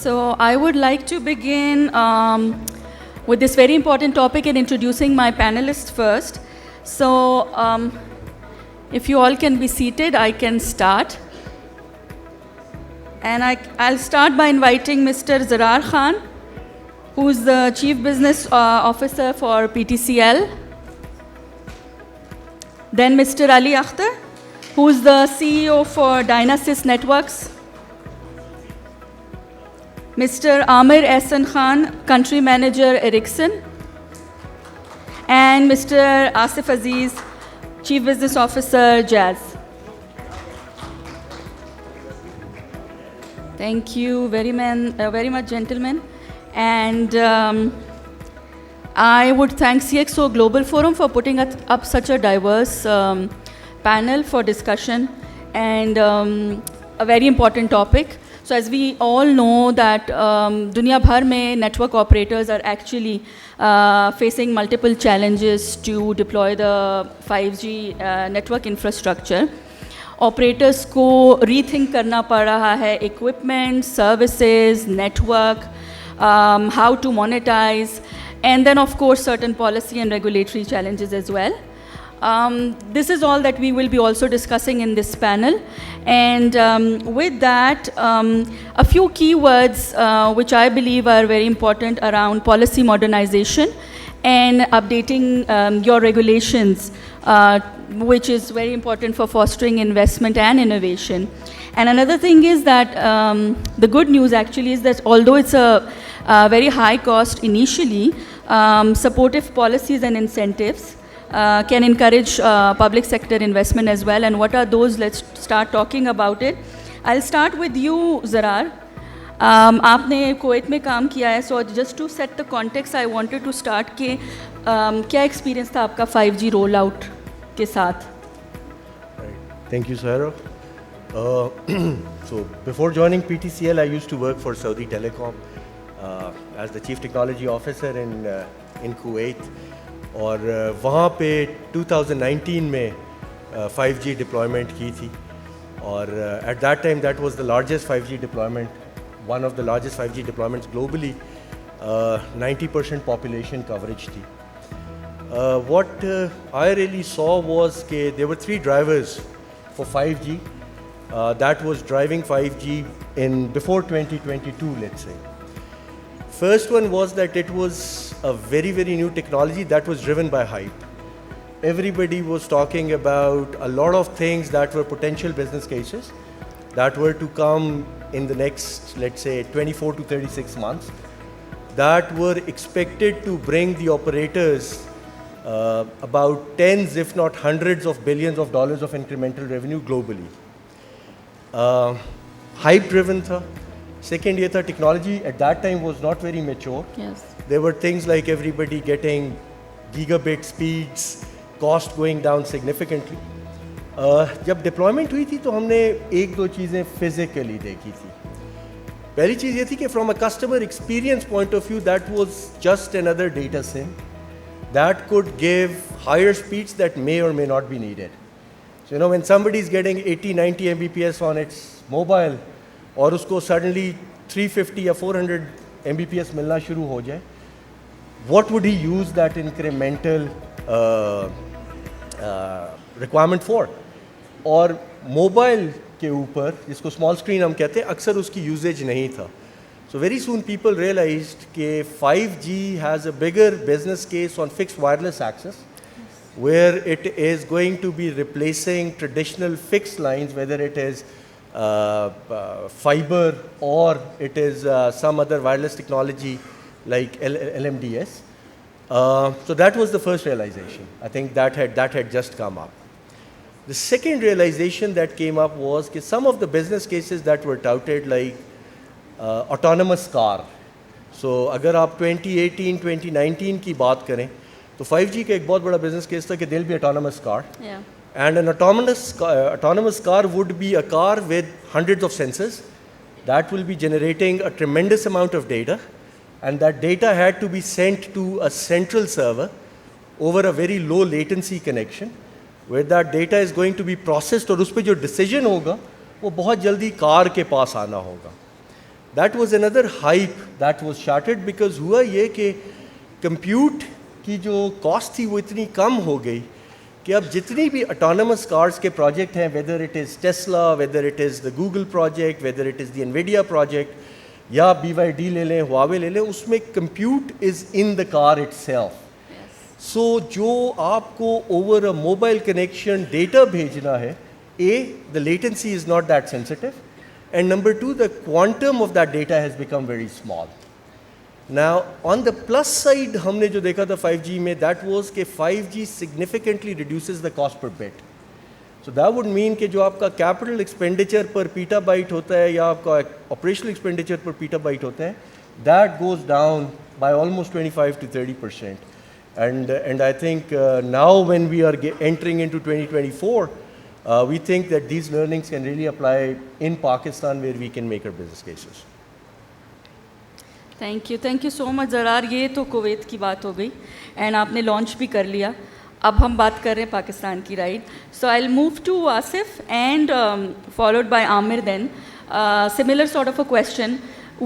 So I would like to begin with this very important topic and introducing my panelists first. So if you all can be seated, I can start. And I'll start by inviting Mr. Zarar Khan, who's the Chief Business Officer for PTCL. Then Mr. Ali Akhtar, who's the CEO for Dynasys Networks. Mr. Amir Ehsan Khan, Country Manager, Ericsson. And Mr. Asif Aziz, Chief Business Officer, Jazz. Thank you very much, gentlemen. And I would thank CXO Global Forum for putting up such a diverse panel for discussion and a very important topic. So as we all know that duniya bhar mein network operators are actually facing multiple challenges to deploy the 5G network infrastructure. Operators ko rethink karna pad raha hai equipment, services, network, how to monetize, and then of course certain policy and regulatory challenges as well. This is all that we will be also discussing in this panel. And with that, a few keywords which I believe are very important around policy modernization and updating your regulations, which is very important for fostering investment and innovation. And another thing is that the good news actually is that although it's a very high cost initially, supportive policies and incentives can encourage public sector investment as well. And what are those? Let's start talking about it. I'll start with you, Zarar. आपने Kuwait में काम किया है, so just to set the context, I wanted to start के क्या experience था आपका 5G rollout के साथ? Thank you, Sarah. So before joining PTCL, I used to work for Saudi Telecom as the Chief Technology Officer in Kuwait. اور وہاں پہ 2019 میں 5G ڈپلائمنٹ کی تھی اور at that time that was the largest 5G deployment one of the largest 5G deployments globally 90% population coverage تھی. What I really saw was کہ there were 3 drivers for 5G that was driving 5G in before 2022, let's say. First one was that it was a very, very new technology that was driven by hype. Everybody was talking about a lot of things that were potential business cases that were to come in the next, let's say, 24 to 36 months, that were expected to bring the operators about tens, if not hundreds of billions of dollars of incremental revenue globally. Hype driven tha. Second, یہ تھا technology at that time was not very mature. Yes. There were things like everybody getting gigabit speeds, cost going down significantly. جب deployment ہوئی تھی تو ہم نے ایک دو چیزیں فزیکلی دیکھی تھی. پہلی چیز یہ تھی کہ from a customer experience point of view that was just another data sim that could give higher speeds that may or may not be needed. So you know, when somebody is getting 80-90 Mbps on its mobile اور اس کو suddenly 350 یا 400 Mbps ملنا شروع ہو جائے, what would he use that incremental requirement for. اور mobile کے اوپر جس کو اسمال اسکرین ہم کہتے ہیں, اکثر اس کی یوزیج نہیں تھا. So very soon people realized کہ 5G has a bigger business case on fixed wireless access where it is going to be replacing traditional fixed lines, whether it is fiber or it is some other wireless technology like LMDS. So that was the first realization. I think that had just come up. The second realization that came up was that some of the business cases that were touted, like autonomous car. So agar aap 2018 2019 کی بات کریں تو 5G کا ایک بہت بڑا business case تھا کہ there will be autonomous car. Yeah. And an autonomous car would be a car with hundreds of sensors that will be generating a tremendous amount of data, and that data had to be sent to a central server over a very low latency connection where that data is going to be processed, اور اس پہ جو decision ہوگا وہ بہت جلدی کار کے پاس آنا ہوگا. That was another hype that was shattered because ہوا یہ کہ کمپیوٹ کی جو کاسٹ تھی وہ اتنی کم ہو گئی کہ اب جتنی بھی اٹانومس کارز کے پروجیکٹ ہیں, whether it is Tesla, whether it is the Google project, whether it is the NVIDIA project, یا BYD لے لیں, Huawei لے لیں, اس میں compute is in the car itself. So جو آپ کو over a mobile connection data بھیجنا ہے, the latency is not that sensitive, and number 2, the quantum of that data has become very small. Now on the plus side ہم نے جو دیکھا تھا 5G میں, that was کہ 5G significantly reduces the cost per bit. So that would mean کہ جو آپ کا capital expenditure پر پیٹا بائٹ ہوتا ہے یا آپ کا operational expenditure پر پیٹا بائٹ ہوتا ہے, that goes down by almost 25 to 30%. And I think now when we are entering into 2024, we think that these learnings can really apply in Pakistan where we can make our business cases. Thank you so much Zarrar. یہ تو Kuwait کی بات ہو گئی and آپ نے launch بھی کر لیا. اب ہم بات کر رہے ہیں پاکستان کی, right. So I will move to Asif and followed by Aamir Din. Similar sort of a question.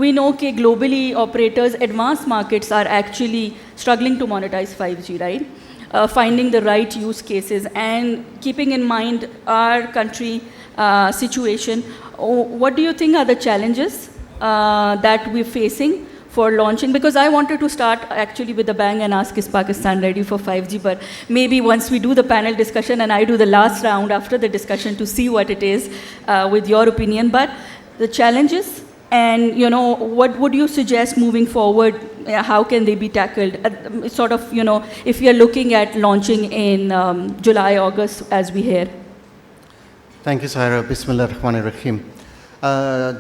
We know کہ globally operators, advanced markets are actually struggling to monetize 5G, right? Finding the right use cases and keeping in mind our country situation. What do you think are the challenges that we're facing for launching? Because I wanted to start actually with a bang and ask, is Pakistan ready for 5G? But maybe once we do the panel discussion and I do the last round after the discussion to see what it is with your opinion. But the challenges, and what would you suggest moving forward? How can they be tackled? Sort of, if you're looking at launching in July, August, as we hear. Thank you, Sahira. Bismillah ar-Rahman ar-Rahim.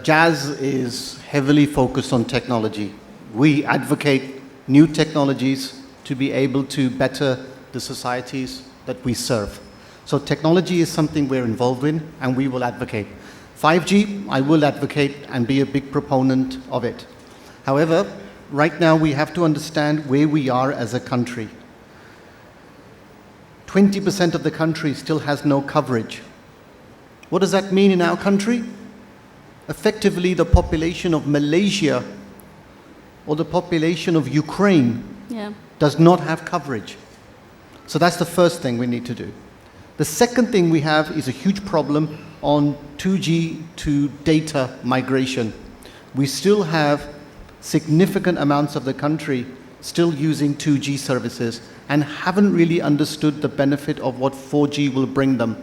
Jazz is heavily focused on technology. We advocate new technologies to be able to better the societies that we serve. So technology is something we're involved in and we will advocate. 5G, I will advocate and be a big proponent of it. However, right now we have to understand where we are as a country. 20% of the country still has no coverage. What does that mean in our country? Effectively, the population of Malaysia or the population of Ukraine does not have coverage. So that's the first thing we need to do. The second thing we have is a huge problem on 2G to data migration. We still have significant amounts of the country still using 2G services and haven't really understood the benefit of what 4G will bring them.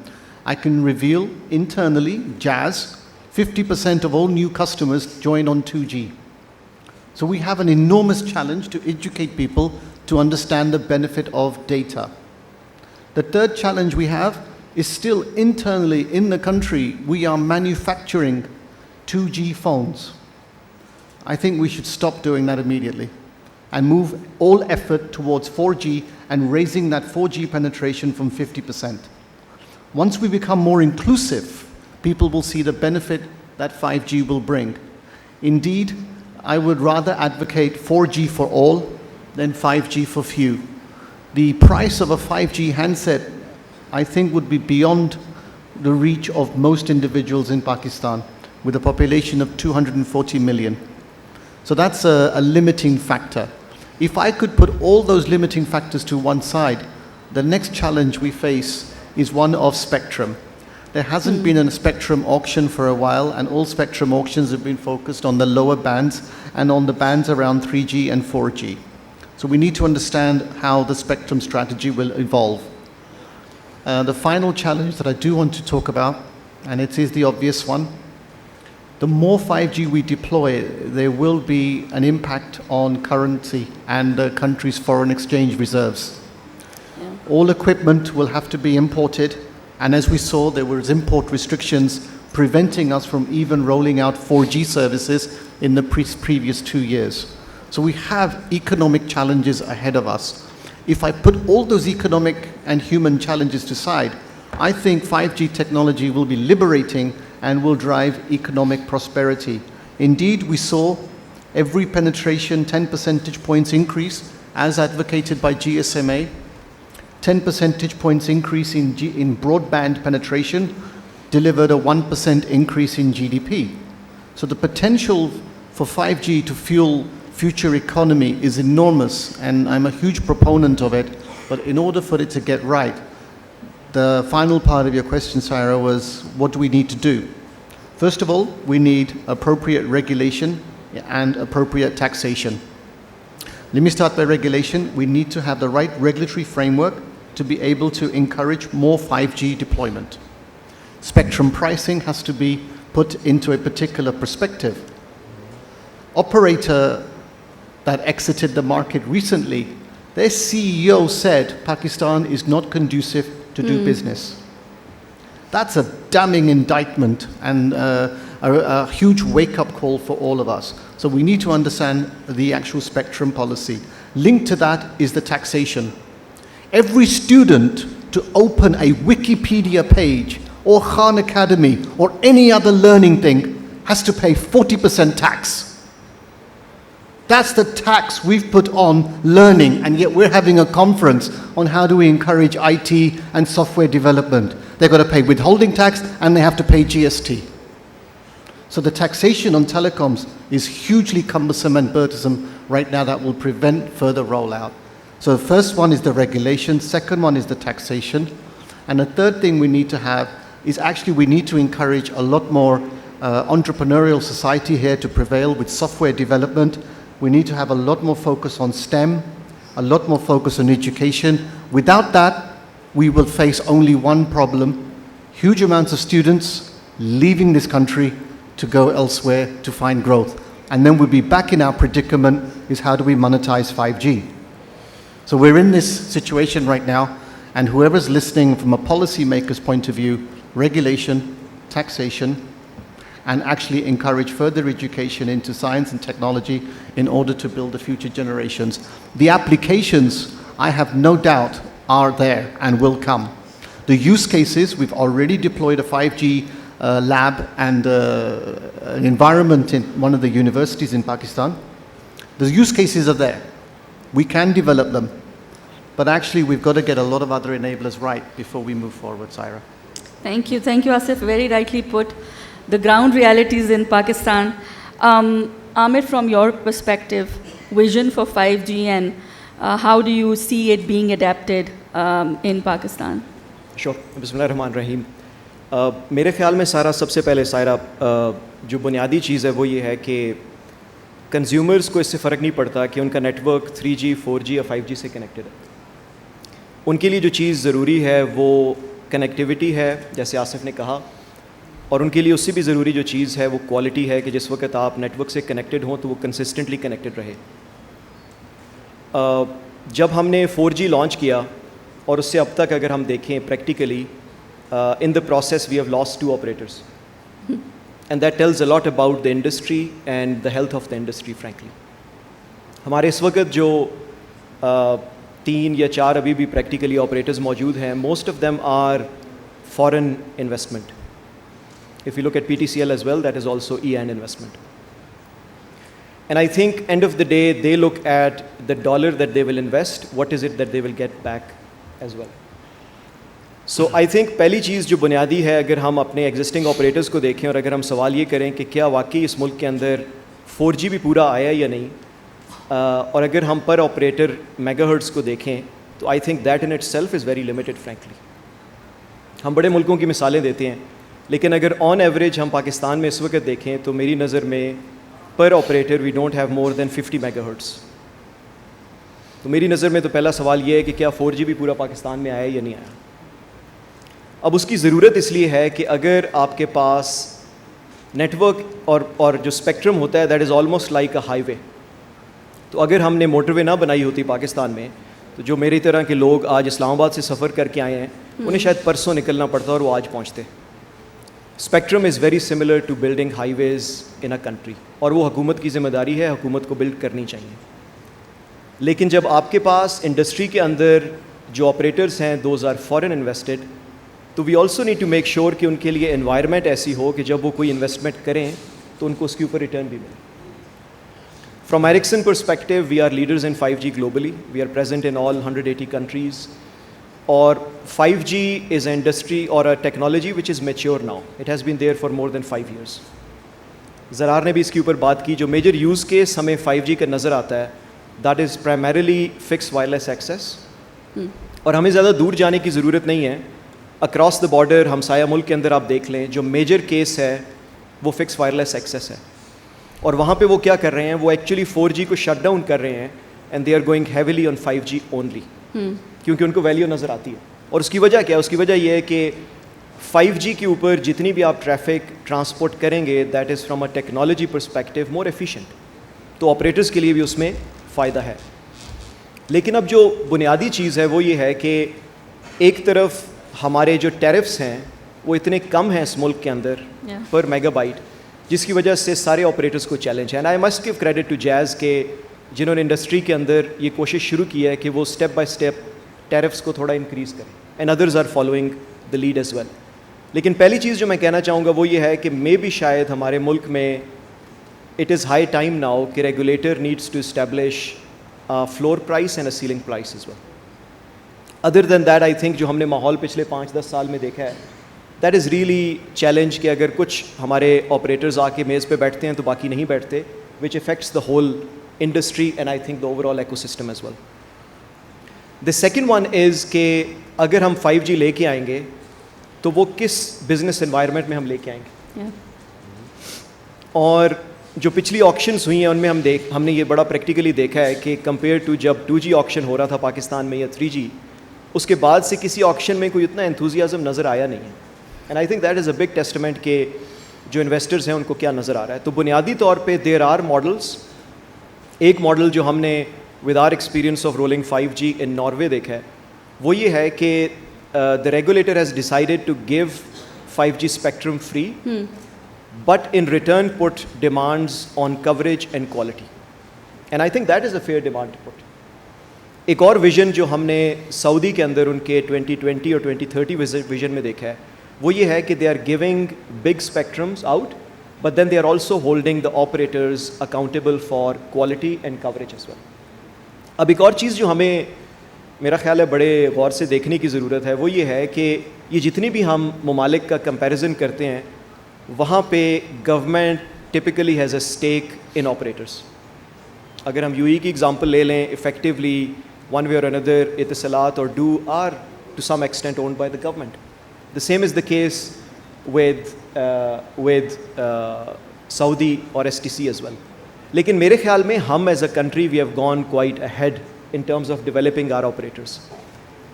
I can reveal internally, Jazz, 50% of all new customers join on 2G. So we have an enormous challenge to educate people to understand the benefit of data. The third challenge we have is still internally in the country, we are manufacturing 2G phones. I think we should stop doing that immediately and move all effort towards 4G and raising that 4G penetration from 50%. Once we become more inclusive, people will see the benefit that 5G will bring. Indeed, I would rather advocate 4G for all than 5G for few. The price of a 5G handset, I think, would be beyond the reach of most individuals in Pakistan with a population of 240 million. So that's a limiting factor. If I could put all those limiting factors to one side, the next challenge we face is one of spectrum. There hasn't been a spectrum auction for a while, and all spectrum auctions have been focused on the lower bands and on the bands around 3G and 4G. So we need to understand how the spectrum strategy will evolve. The final challenge that I do want to talk about, and it is the obvious one, the more 5G we deploy, there will be an impact on currency and the country's foreign exchange reserves. All equipment will have to be imported, and as we saw, there was import restrictions preventing us from even rolling out 4G services in the previous 2 years. So we have economic challenges ahead of us. If I put all those economic and human challenges aside, I think 5G technology will be liberating and will drive economic prosperity. Indeed, we saw every penetration 10 percentage points increase as advocated by GSMA, 10 percentage points increase in broadband penetration delivered a 1% increase in GDP. So the potential for 5G to fuel future economy is enormous, and I'm a huge proponent of it. But in order for it to get right, the final part of your question, Saira, was what do we need to do? First of all, we need appropriate regulation and appropriate taxation. Let me start by regulation. We need to have the right regulatory framework to be able to encourage more 5G deployment. Spectrum pricing has to be put into a particular perspective. Operator that exited the market recently, their CEO said Pakistan is not conducive to do business. That's a damning indictment and a huge wake-up call for all of us. So we need to understand the actual spectrum policy. Linked to that is the taxation. Every student to open a Wikipedia page or Khan Academy or any other learning thing has to pay 40% tax. That's the tax we've put on learning, and yet we're having a conference on how do we encourage IT and software development. They've got to pay withholding tax and they have to pay GST. So the taxation on telecoms is hugely cumbersome and burdensome right now that will prevent further rollout. So the first one is the regulation, second one is the taxation, and the third thing we need to have is actually we need to encourage a lot more entrepreneurial society here to prevail with software development. We need to have a lot more focus on STEM, a lot more focus on education. Without that, we will face only one problem: huge amounts of students leaving this country to go elsewhere to find growth. And then we'll be back in our predicament, is how do we monetize 5G? So we're in this situation right now, and whoever's listening from a policymaker's point of view, regulation, taxation, and actually encourage further education into science and technology in order to build the future generations. The applications, I have no doubt, are there and will come. The use cases, we've already deployed a 5G lab and an environment in one of the universities in Pakistan. The use cases are there. We can develop them. But actually, we've got to get a lot of other enablers right before we move forward, Saira. Thank you, Asif. Very rightly put. The ground realities in Pakistan. Amir, from your perspective, vision for 5G and how do you see it being adapted in Pakistan? Sure. Bismillahirrahmanirrahim. میرے خیال میں سب سے پہلے سائرہ جو بنیادی چیز ہے وہ یہ ہے کہ کنزیومرز کو اس سے فرق نہیں پڑتا کہ ان کا نیٹ ورک 3G 4G یا 5G سے کنیکٹڈ ہے. ان کے لیے جو چیز ضروری ہے وہ کنیکٹیوٹی ہے, جیسے آصف نے کہا, اور ان کے لیے اس سے بھی ضروری جو چیز ہے وہ کوالٹی ہے کہ جس وقت آپ نیٹ ورک سے کنیکٹڈ ہوں تو وہ کنسسٹنٹلی کنیکٹڈ رہے. جب ہم نے 4G لانچ کیا اور اس سے اب تک اگر ہم دیکھیں practically in the process we have lost 2 operators and that tells a lot about the industry and the health of the industry frankly. ہمارے اس وقت جو 3 یا 4 ابھی بھی پریکٹیکلی آپریٹرز موجود ہیں, most of them are foreign investment. If you look at PTCL as well, that is also EAN investment. And I think end of the day they look at the dollar that they will invest, what is it that they will get back as well. So I think پہلی چیز جو بنیادی ہے, اگر ہم اپنے existing operators کو دیکھیں اور اگر ہم سوال یہ کریں کہ کیا واقعی اس ملک کے اندر 4G بھی پورا آیا یا نہیں, اور اگر ہم پر آپریٹر میگا ہرٹز کو دیکھیں تو I think that in it self is very limited frankly. ہم بڑے ملکوں کی مثالیں دیتے ہیں, لیکن اگر آن ایوریج ہم پاکستان میں اس وقت دیکھیں تو میری نظر میں per operator we don't have more than 50 megahertz. تو میری نظر میں تو پہلا سوال یہ ہے کہ کیا 4G بھی پورا پاکستان میں آیا یا نہیں آیا. اب اس کی ضرورت اس لیے ہے کہ اگر آپ کے پاس نیٹ ورک اور جو اسپیکٹرم ہوتا ہے that is almost like a highway, تو اگر ہم نے موٹر وے نہ بنائی ہوتی پاکستان میں تو جو میری طرح کے لوگ آج اسلام آباد سے سفر کر کے آئے ہیں انہیں شاید پرسوں نکلنا پڑتا اور وہ آج پہنچتے. Spectrum is very similar to building highways in a country, اور وہ حکومت کی ذمہ داری ہے, حکومت کو بلڈ کرنی چاہیے. لیکن جب آپ کے پاس انڈسٹری کے اندر جو آپریٹرس ہیں دوز آر فارن انویسٹڈ, تو we also need to make sure کہ ان کے لیے انوائرمنٹ ایسی ہو کہ جب وہ کوئی انویسٹمنٹ کریں تو ان کو اس کے اوپر ریٹرن بھی ملے. From Ericsson perspective we are leaders in 5G globally, we are present in all 180 countries, اور 5G is a industry or a technology which is mature now, it has been there for more than 5 years. Zarrar نے بھی اس کے اوپر بات کی. جو major use case ہمیں 5G کا نظر آتا ہے that is primarily fix wireless access, اور ہمیں زیادہ دور جانے کی ضرورت نہیں ہے. اکراس دا بارڈر ہمسایہ ملک کے اندر آپ دیکھ لیں جو میجر کیس ہے وہ فکس وائرلیس ایکسیس ہے, اور وہاں پہ وہ کیا کر رہے ہیں, وہ ایکچولی 4G کو شٹ ڈاؤن کر رہے ہیں and they are going heavily on 5G only, کیونکہ ان کو ویلیو نظر آتی ہے. اور اس کی وجہ کیا ہے؟ اس کی وجہ یہ ہے کہ 5G کے اوپر جتنی بھی آپ ٹریفک ٹرانسپورٹ کریں گے that is from a technology perspective more efficient, تو آپریٹرس کے لیے بھی اس میں فائدہ ہے. لیکن اب جو بنیادی چیز ہے وہ یہ ہے کہ ایک طرف ہمارے جو ٹیرفس ہیں وہ اتنے کم ہیں اس ملک کے اندر پر میگا بائٹ, جس کی وجہ سے سارے آپریٹرس کو چیلنج ہے. And I must give credit to Jazz کہ جنہوں نے انڈسٹری کے اندر یہ کوشش شروع کی ہے کہ وہ اسٹیپ بائی اسٹیپ ٹیرفس کو تھوڑا انکریز کریں, and others are following the lead as well. لیکن پہلی چیز جو میں کہنا چاہوں گا وہ یہ ہے کہ مے بھی شاید ہمارے ملک میں it is high time now کہ regulator needs to establish floor price and a ceiling price as well. Other than that I think جو ہم نے ماحول پچھلے 5-10 سال میں دیکھا ہے دیٹ از ریئلی چیلنج کہ اگر کچھ ہمارے آپریٹرز آ کے میز پہ بیٹھتے ہیں تو باقی نہیں بیٹھتے, which affects the whole industry and I think the overall ecosystem as well. The second one is کہ اگر ہم 5G لے کے آئیں گے تو وہ کس بزنس انوائرمنٹ میں ہم لے کے آئیں گے. اور جو پچھلی آکشنز ہوئی ہیں ان میں ہم نے یہ بڑا پریکٹیکلی دیکھا ہے کہ کمپیئر ٹو جب 2G آکشن ہو رہا تھا پاکستان میں یا 3G, اس کے بعد سے کسی آکشن میں کوئی اتنا انتھوزیازم نظر آیا نہیں ہے. And I think that is a big testament کہ جو انویسٹرز ہیں ان کو کیا نظر آ رہا ہے. تو بنیادی طور پہ دیر آر ماڈلس. ایک ماڈل جو ہم نے with our experience of rolling 5G in Norway دیکھا ہے وہ یہ ہے کہ the regulator has decided to give 5G spectrum free, but in return put demands on coverage and quality. And I think that is a fair demand to put. ایک اور vision جو ہم نے سعودی کے اندر ان کے 2020 اور 2030 ویژن میں دیکھا ہے وہ یہ ہے کہ they are giving big spectrums out, but then they are also holding the operators accountable for quality and coverage as well. اب ایک اور چیز جو ہمیں میرا خیال ہے بڑے غور سے دیکھنے کی ضرورت ہے وہ یہ ہے کہ یہ جتنی بھی ہم ممالک کا کمپیریزن کرتے ہیں وہاں پہ government typically has a stack in operators. اگر ہم UAE کی ایگزامپل لے لیں, افیکٹولی ون وے اور اندر اتصالات اور du are to some extent owned by the government. The same is the case with Saudi اور STC ایز ویل. لیکن میرے خیال میں ہم as a country we have gone quite ahead in terms of developing our operators.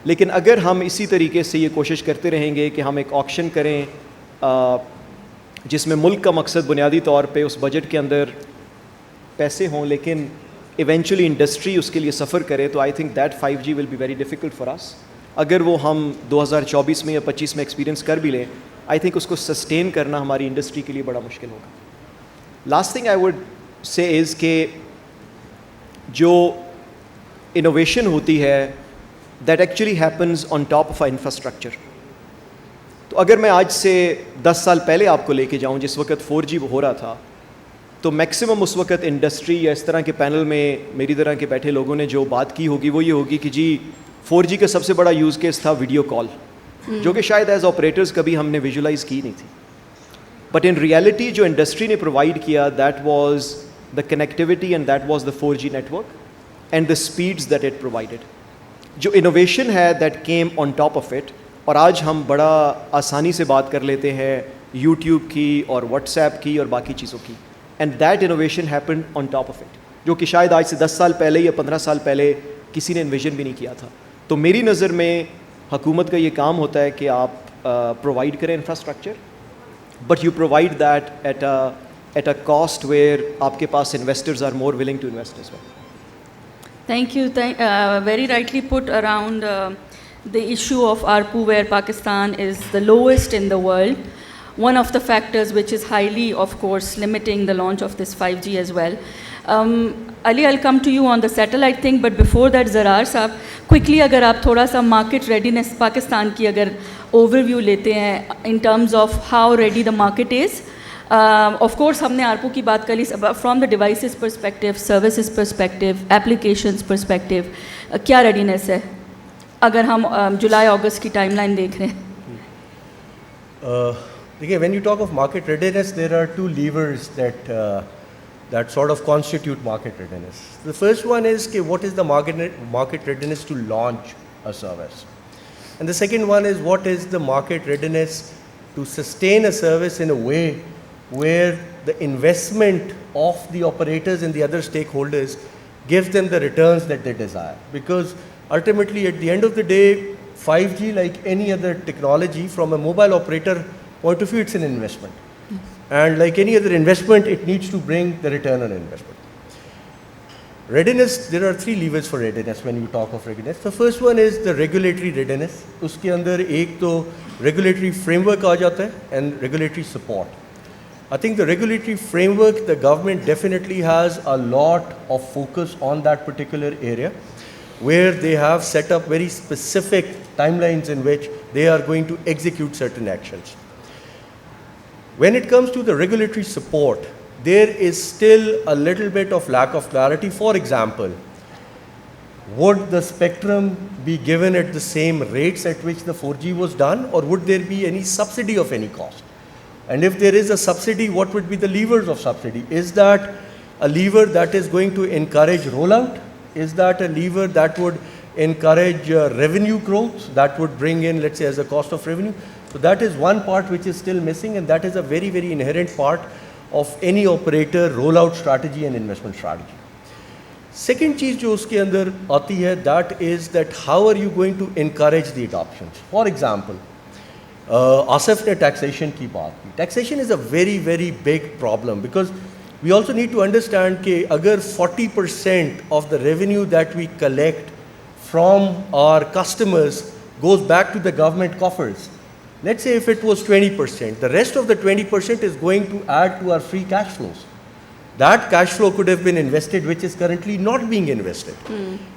لیکن اگر ہم اسی طریقے سے یہ کوشش کرتے رہیں گے کہ ہم ایک آکشن کریں جس میں ملک کا مقصد بنیادی طور پہ اس بجٹ کے اندر پیسے ہوں لیکن ایونچولی انڈسٹری اس کے لیے سفر کرے, تو I think that 5G will be very difficult for us. اگر وہ ہم 2024 میں یا 25 میں ایکسپیرینس کر بھی لیں آئی تھنک اس کو سسٹین کرنا ہماری انڈسٹری کے لیے بڑا مشکل ہوگا. Last thing I would say از کہ جو انوویشن ہوتی ہے that actually happens on top of infrastructure. تو اگر میں آج سے 10 سال پہلے آپ کو لے کے جاؤں جس وقت 4G ہو رہا تھا تو میکسیمم اس وقت انڈسٹری یا اس طرح کے پینل میں میری طرح کے بیٹھے لوگوں نے جو بات کی ہوگی وہ یہ ہوگی کہ جی 4G کا سب سے بڑا یوز کیس تھا ویڈیو کال, جو کہ شاید ایز آپریٹرز کبھی ہم نے ویژولائز کی نہیں تھی. بٹ ان ریئلٹی جو انڈسٹری نے پرووائڈ کیا that was the connectivity and that was the 4G network and the speeds that it provided. جو innovation ہے that came on top of it, اور آج ہم بڑا آسانی سے بات کر لیتے ہیں YouTube کی اور WhatsApp کی اور باقی چیزوں کی, and that innovation happened on top of it, جو کہ شاید آج سے 10 سال پہلے یا 15 سال پہلے کسی نے انویژن بھی نہیں کیا تھا. تو میری نظر میں حکومت کا یہ کام ہوتا ہے کہ آپ پرووائڈ کریں infrastructure, but you provide that at a cost where آپ کے پاس investors are more willing to invest as well. Thank you. Very rightly put around the issue of ARPU, where Pakistan is the lowest in the world. One of the factors which is highly, of course, limiting the launch of this 5G as well. Ali, I'll come to you on the satellite thing, but before that, Zarar Saab, quickly agar aap thoda sa market readiness Pakistan ki agar overview lete hain in terms of how ready the market is. Of course ہم نے ARPU کی بات کر لی from the devices perspective, services perspective, applications perspective, کیا readiness ہے اگر ہم جولائی اگست کی ٹائم لائن دیکھ رہے ہیں؟ देखिए, when you talk of market readiness, there are two levers that sort of constitute market readiness. The first one is what is the market readiness to launch a service, and the second one is what is the market readiness to sustain a service in a way where the investment of the operators and the other stakeholders gives them the returns that they desire. Because ultimately, at the end of the day, 5G, like any other technology, from a mobile operator point of view, it's an investment. And like any other investment, it needs to bring the return on investment. Readiness, there are three levers for readiness when you talk of readiness. The first one is the regulatory readiness. उसके अंदर एक तो regulatory framework आ जाता है and regulatory support. I think the regulatory framework, the government definitely has a lot of focus on that particular area, where they have set up very specific timelines in which they are going to execute certain actions. When it comes to the regulatory support, there is still a little bit of lack of clarity. For example, would the spectrum be given at the same rates at which the 4G was done, or would there be any subsidy of any cost? And if there is a subsidy, what would be the levers of subsidy? Is that a lever that is going to encourage rollout? Is that a lever that would encourage revenue growth, that would bring in, let's say, as a cost of revenue? So that is one part which is still missing, and that is a very, very inherent part of any operator rollout strategy and investment strategy. Second चीज़ जो उसके अंदर आती है, that is that how are you going to encourage the adoptions? For example, Asif ने taxation की बात की. Taxation is a very, very big problem, because we also need to understand कि अगर 40% of the revenue that we collect from our customers goes back to the government coffers, let's say if it was 20%, the rest of the 20% is going to add to our free cash flows. That cash flow could have been invested, which is currently not being invested.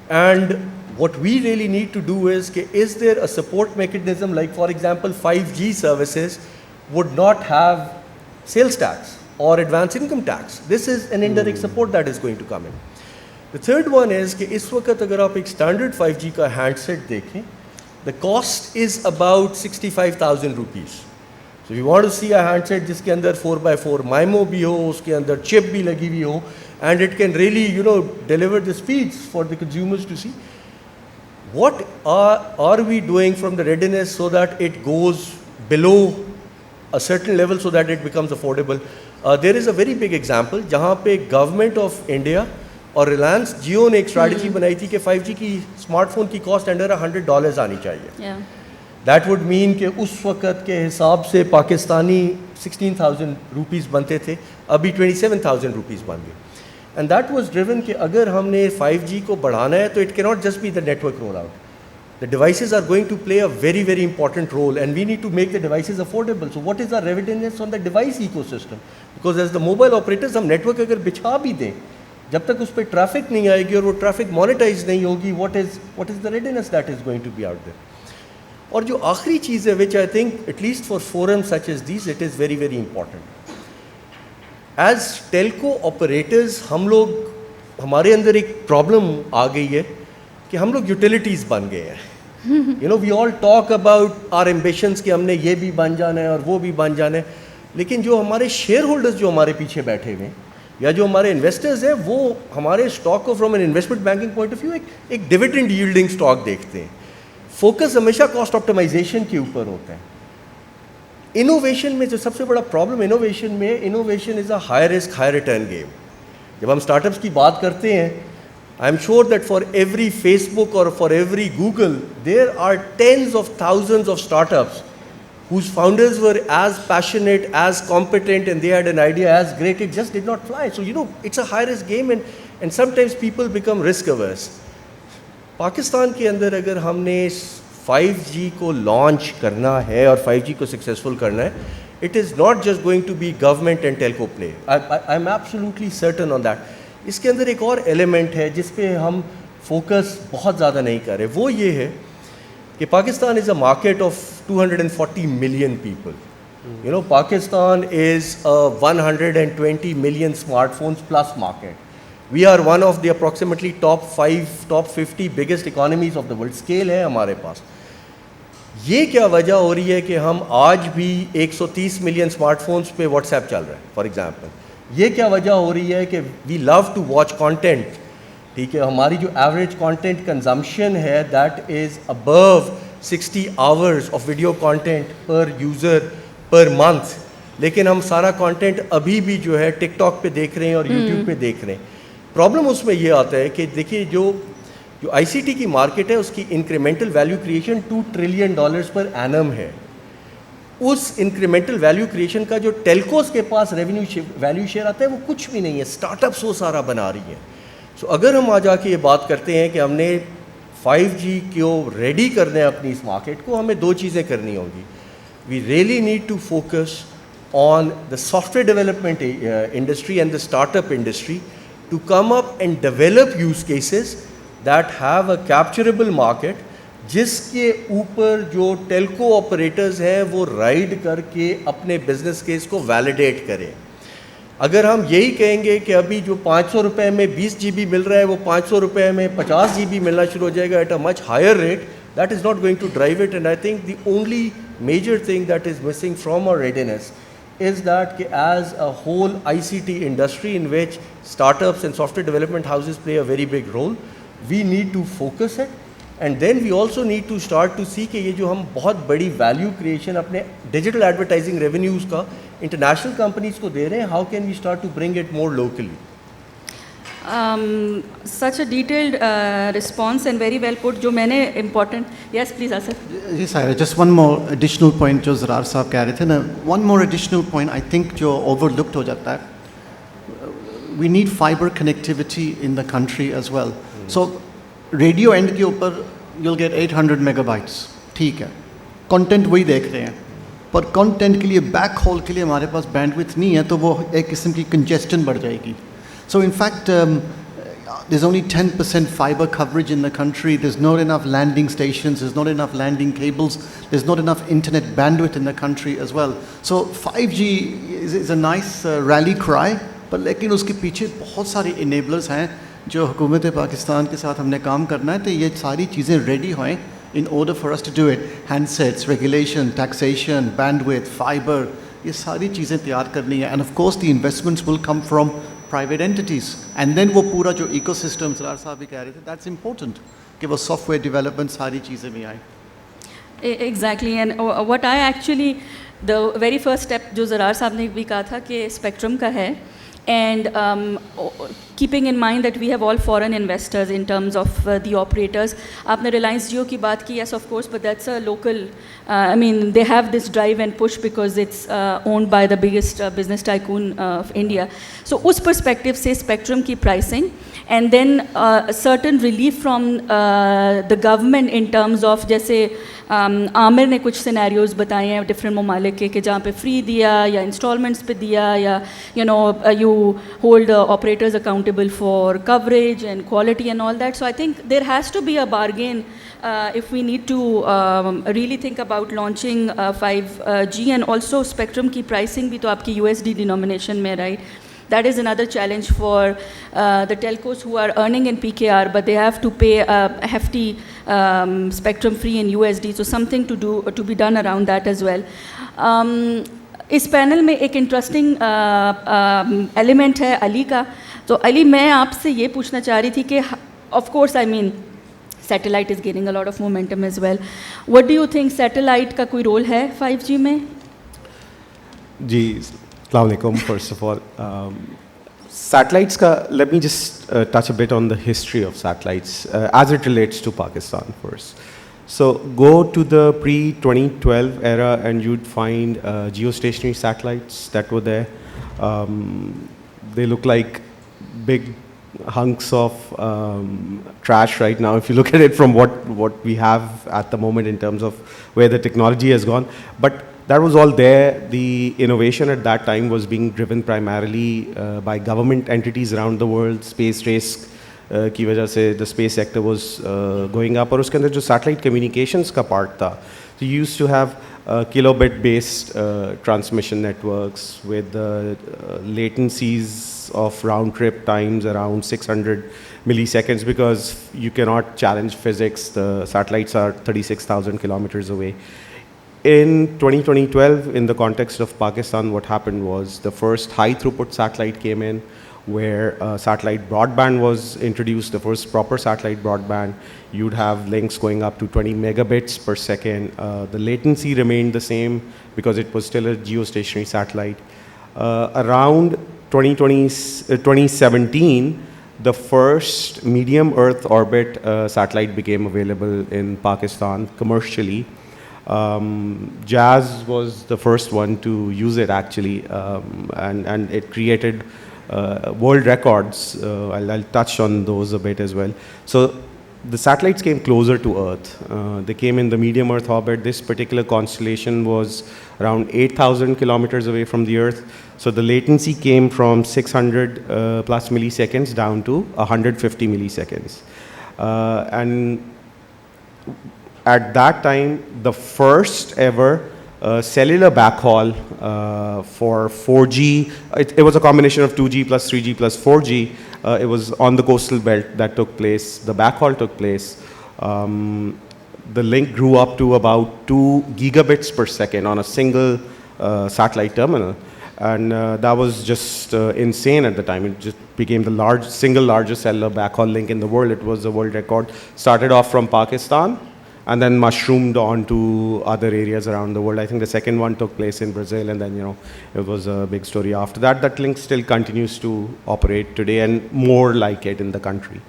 And what we really need to do is there a support mechanism, like for example 5G services would not have sales tax or advance income tax. This is an indirect support that is going to come in. The third one is कि इस वक्त अगर आप एक standard 5G का handset देखें, the cost is about 65,000 rupees. So if you want to see a handset जिसके अंदर 4x4 MIMO भी हो, उसके अंदर chip भी लगी हुई हो, and it can really, deliver the speeds for the consumers to see. What are we doing from the readiness so that it goes below a certain level so that it becomes affordable? There is a very big example जहाँ पे Government of India और Reliance Jio ने एक strategy बनाई थी कि 5G की smartphone की cost under $100 आनी चाहिए. Yeah. That would mean कि उस वक़्त के हिसाब से पाकिस्तानी 16,000 rupees बनते थे, अभी 27,000 rupees बन गए. And that was driven कि अगर हमने 5G को बढ़ाना है तो it cannot just be the network rollout. The devices are going to play a very, very important role, and we need to make the devices affordable. So what is our readiness on the device ecosystem? Because as the mobile operators, हम network अगर बिछा भी दें, जब तक उस पर traffic नहीं आएगी और वो traffic monetize नहीं होगी, what is the readiness that is going to be out there? और जो आखिरी चीज़ है, which I think at least for forums such as these, it is very, very important. As telco operators, हम लोग, हमारे अंदर एक problem आ गई है कि हम लोग utilities बन गए हैं. We all talk about our ambitions कि हमने ये भी बन जाना है और वो भी बन जाना है, लेकिन जो हमारे shareholders जो हमारे पीछे बैठे हुए हैं या जो हमारे investors हैं, वो हमारे stock को from an investment banking point of view एक dividend yielding stock देखते हैं. Focus हमेशा cost optimization के ऊपर होता है. Innovation में जो सबसे बड़ा problem innovation में, innovation is a high risk, high return game. जब हम startups की बात करते हैं, I'm sure that for every Facebook or for every Google, there are tens of thousands of startups whose founders were as passionate, as competent, and they had an idea as great, it just did not fly. So, it's a high risk game, and sometimes people become risk averse. Pakistan के अंदर अगर हमने 5G को launch करना है और 5G को successful करना है, it is not just going to be government and telco play. I'm absolutely certain on that. इसके अंदर एक और element है जिस पे हम focus बहुत ज़्यादा नहीं कर रहे, वो ये है कि Pakistan is a market of 240 million people. Pakistan is a 120 million smartphones plus market. We are one of the approximately top 50 biggest economies of the world. Scale है हमारे पास. یہ کیا وجہ ہو رہی ہے کہ ہم آج بھی 130 ملین اسمارٹ فونس پہ واٹس ایپ چل رہا ہے فار ایگزامپل؟ یہ کیا وجہ ہو رہی ہے کہ we love to watch content? ٹھیک ہے، ہماری جو ایوریج کانٹینٹ کنزمپشن ہے that is about 60 hours of video content per user per month, لیکن ہم سارا کانٹینٹ ابھی بھی جو ہے ٹک ٹاک پہ دیکھ رہے ہیں اور یوٹیوب پہ دیکھ رہے ہیں۔ پرابلم اس میں یہ آتا ہے کہ دیکھیے جو آئی سی ٹی کی مارکیٹ ہے اس کی incremental value creation $2 trillion per annum ہے۔ اس انکریمنٹل ویلیو کریشن کا جو ٹیلکوز کے پاس ویلیو شیئر آتا ہے وہ کچھ بھی نہیں ہے، اسٹارٹ اپس وہ سارا بنا رہی ہیں۔ سو اگر ہم آ جا کے یہ بات کرتے ہیں کہ ہم نے 5G کو ریڈی کرنا ہے اپنی اس مارکیٹ کو، ہمیں دو چیزیں کرنی ہوں گی۔ We really need to focus on the software development industry and the start up industry to come up and develop use cases that have a capturable market, جس کے اوپر جو ٹیلکو آپریٹرز ہیں وہ رائڈ کر کے اپنے business case کو ویلیڈیٹ کریں۔ اگر ہم یہی کہیں گے کہ ابھی جو 500 روپے میں 20 GB مل رہا ہے وہ 500 روپے میں 50 GB ملنا شروع ہو جائے گا at a much higher rate, that is not going to drive it. And I think the only major thing that is missing from our readiness is that as a whole ICT industry in which startups and software development houses play a very big role, we need to focus it, and then we also need to start to see کہ یہ جو ہم بہت بڑی value creation اپنے digital advertising revenues کا international companies کو دے رہے ہیں، how can we start to bring it more locally? Such a detailed response and very well put. جو میں نے important, yes please Asif. Yes, Ira, just one more additional point جو زرار صاحب کہہ رہے تھے نا، one more additional point I think جو overlooked ہو جاتا ہے، we need fiber connectivity in the country as well. So radio and کے اوپر you'll get 800 megabytes، ٹھیک ہے، کانٹینٹ وہی دیکھ رہے ہیں، پر کانٹینٹ کے لیے بیک ہول کے لیے ہمارے پاس بینڈ وتھ نہیں ہے، تو وہ ایک قسم کی کنجسٹن بڑھ جائے گی۔ So in fact, there's only 10% fiber coverage in the country. There's not enough landing stations. There's not enough landing cables. There's not enough internet bandwidth in the country as well. So 5G is a nice rally cry, but لیکن اس کے پیچھے بہت سارے enablers ہیں جو حکومت پاکستان کے ساتھ ہم نے کام کرنا ہے، تو یہ ساری چیزیں ریڈی ہوئیں in order for us to do it. Handsets, regulation, taxation, bandwidth, fiber، یہ ساری چیزیں تیار کرنی ہے، and of course the investments will come from private entities, and then وہ پورا جو ایکو سسٹم سرار صاحب بھی کہہ رہے تھے، that's important کہ وہ سافٹ ویئر ڈیولپمنٹ ساری چیزیں بھی آئیں۔ Exactly, and what I actually, the very first step جو زرار صاحب نے بھی کہا تھا کہ اسپیکٹرم کا ہے، and keeping in mind that we have all foreign investors in terms of the operators. آپ نے ریلائنس جیو کی بات کی، yes of course, but that's a local, I mean they have this drive and push because it's owned by the biggest business tycoon of India. So us perspective سے spectrum کی pricing and then certain relief from the government in terms of جیسے عامر نے کچھ scenarios بتائے ہیں different ممالک کے کہ جہاں پہ فری دیا یا انسٹالمنٹس پہ دیا یا you hold operators accountable for coverage and quality and all that. So I think there has to be a bargain if we need to really think about launching 5G and also spectrum کی pricing بھی تو آپ کی USD denomination میں, right? That is another challenge for the telcos who are earning in PKR, but they have to pay a hefty spectrum free in USD. So something to be done around that as well. اس panel میں ایک interesting element ہے علی کا. تو علی میں آپ سے یہ پوچھنا چاہ رہی تھی کہ of course I mean satellite is gaining a lot of momentum as well. What do you think satellite کا کوئی رول ہے 5G میں؟ جی السلام علیکم. First of all satellites ka, let me just touch a bit on the history of satellites as it relates to Pakistan first. So go to the pre-2012 era and you'd find geostationary satellites that were there. They look like big hunks of trash right now if you look at it from what we have at the moment in terms of where the technology has gone. But that was all there. The innovation at that time was being driven primarily by government entities around the world. Space race کی وجہ سے the space sector was going up. اور اس کے اندر جو satellite communications کا part تھا, so you used to have kilobit-based transmission networks with latencies of round-trip times around 600 milliseconds, because you cannot challenge physics. The satellites are 36,000 kilometers away. In 2012, in the context of Pakistan, what happened was the first high-throughput satellite came in, where satellite broadband was introduced, the first proper satellite broadband. You'd have links going up to 20 megabits per second. The latency remained the same because it was still a geostationary satellite. Around 2017, the first medium Earth orbit satellite became available in Pakistan commercially. Jazz was the first one to use it, actually, and it created world records. I'll touch on those a bit as well. So the satellites came closer to Earth. They came in the medium Earth orbit. This particular constellation was around 8,000 kilometers away from the Earth. So the latency came from 600 plus milliseconds down to 150 milliseconds. And at that time, the first ever cellular backhaul for 4G, it was a combination of 2G plus 3G plus 4G. It was on the coastal belt that took place. The backhaul took place. The link grew up to about 2 gigabits per second on a single satellite terminal. And that was just insane at the time. It just became the single largest cellular backhaul link in the world. It was a world record. Started off from Pakistan and then mushroomed on to other areas around the world. I think the second one took place in Brazil, and then, it was a big story after that. That link still continues to operate today, and more like it in the country.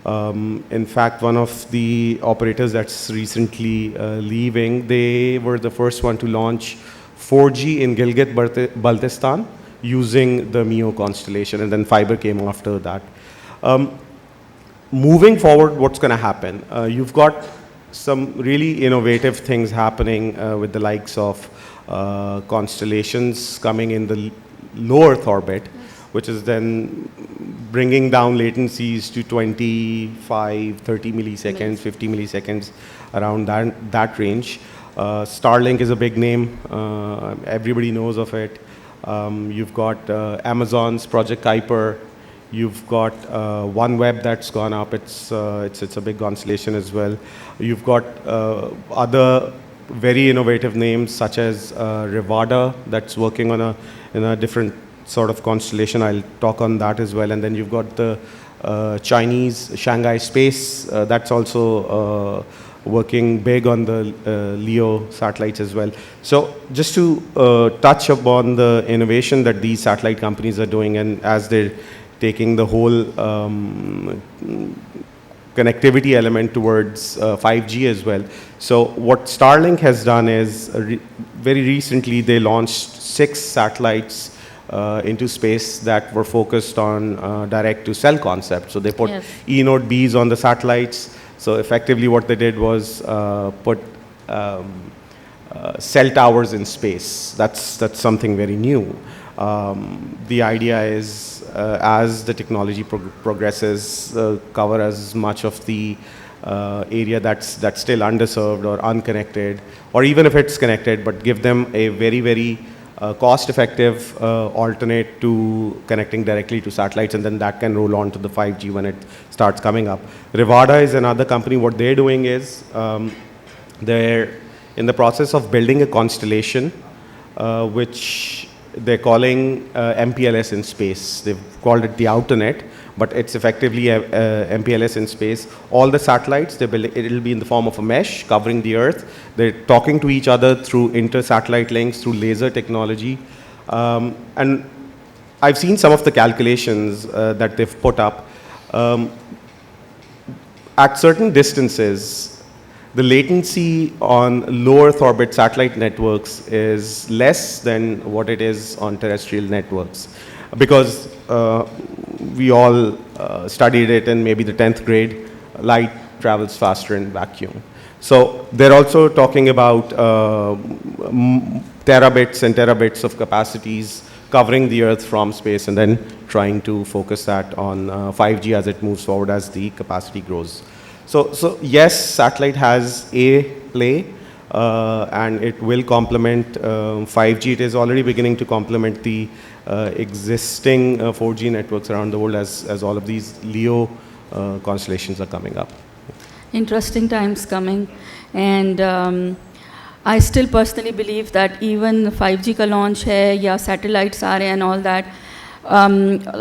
In fact, one of the operators that's recently leaving, they were the first one to launch 4G in Gilgit-Baltistan using the MEO constellation, and then fiber came after that. Moving forward, what's going to happen? You've got some really innovative things happening with the likes of constellations coming in the low Earth orbit, which is then bringing down latencies to 25, 30 milliseconds, 50 milliseconds, around that range. Starlink is a big name. Everybody knows of it. You've got Amazon's Project Kuiper. You've got OneWeb that's gone up. It's a big constellation as well. You've got other very innovative names such as Rivada that's working on in a different sort of constellation. I'll talk on that as well. And then you've got the Chinese Shanghai Space that's also working big on the LEO satellites as well. So just to touch upon the innovation that these satellite companies are doing, and as they're taking the whole connectivity element towards 5G as well. So what Starlink has done is, very recently they launched 6 satellites into space that were focused on direct-to-cell concept. So they put E-Node Bs on the satellites. So effectively what they did was put cell towers in space. That's something very new. The idea is, as the technology progresses, cover as much of the area that's still underserved or unconnected, or even if it's connected, but give them a very, very cost-effective alternate to connecting directly to satellites, and then that can roll on to the 5G when it starts coming up. Rivada is another company. What they're doing is they're in the process of building a constellation which they're calling MPLS in space. They've called it the Outernet, but it's effectively MPLS in space. All the satellites, it'll be in the form of a mesh covering the Earth. They're talking to each other through inter-satellite links, through laser technology. And I've seen some of the calculations that they've put up. At certain distances, the latency on low Earth orbit satellite networks is less than what it is on terrestrial networks, because we all studied it in maybe the 10th grade. Light travels faster in vacuum. So they're also talking about terabits and terabits of capacities covering the Earth from space, and then trying to focus that on 5G as it moves forward, as the capacity grows. So yes, satellite has a play, and it will complement 5G. It is already beginning to complement the existing 4G networks around the world as all of these LEO constellations are coming up. Interesting times coming, and I still personally believe that even 5G ka launch hai ya satellites are and all that,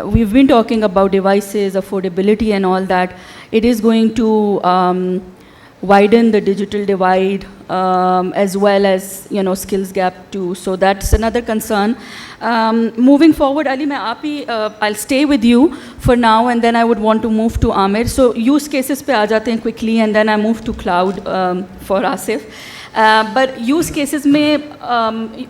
we've been talking about devices, affordability and all that. It is going to widen the digital divide, as well as, you know, skills gap too. So that's another concern. Moving forward, Ali, I'll stay with you for now, and then I would want to move to Amir. So use cases pe aa jate hain quickly, and then I move to cloud for Asif. But use cases mein,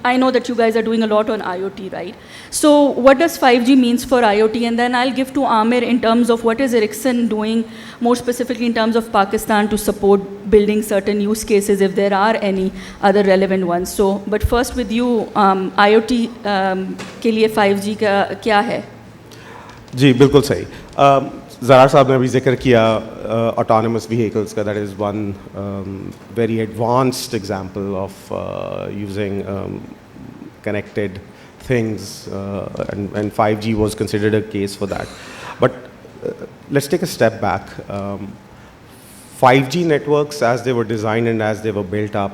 I know that you guys are doing a lot on IoT, right? So what does 5G means for IoT? And then I'll give to Amir in terms of what is Ericsson doing more specifically in terms of Pakistan to support building certain use cases, if there are any other relevant ones. So, but first with you, IoT के लिए 5G का क्या है? जी बिल्कुल सही. ज़रार साहब ने अभी जिक्र किया autonomous vehicles का. That is one very advanced example of using connected things, and 5G was considered a case for that. But let's take a step back. 5G networks, as they were designed and as they were built up,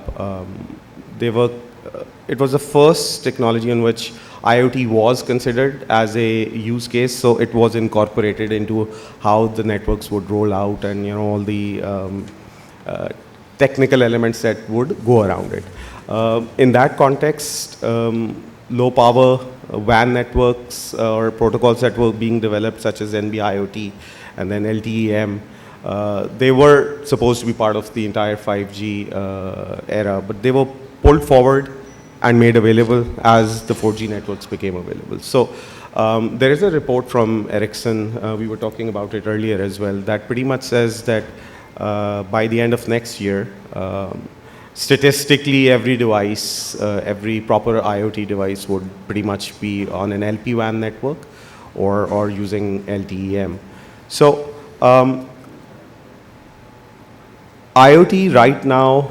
it was the first technology in which IoT was considered as a use case, so it was incorporated into how the networks would roll out, and, you know, all the technical elements that would go around it. In that context, low power WAN networks or protocols that were being developed, such as NB-IoT and then LTE-M, they were supposed to be part of the entire 5G era, but they were pulled forward and made available as the 4G networks became available. So there is a report from Ericsson, we were talking about it earlier as well, that pretty much says that by the end of next year, statistically every device, every proper IoT device would pretty much be on an LPWAN network or using LTE-M. So IoT right now,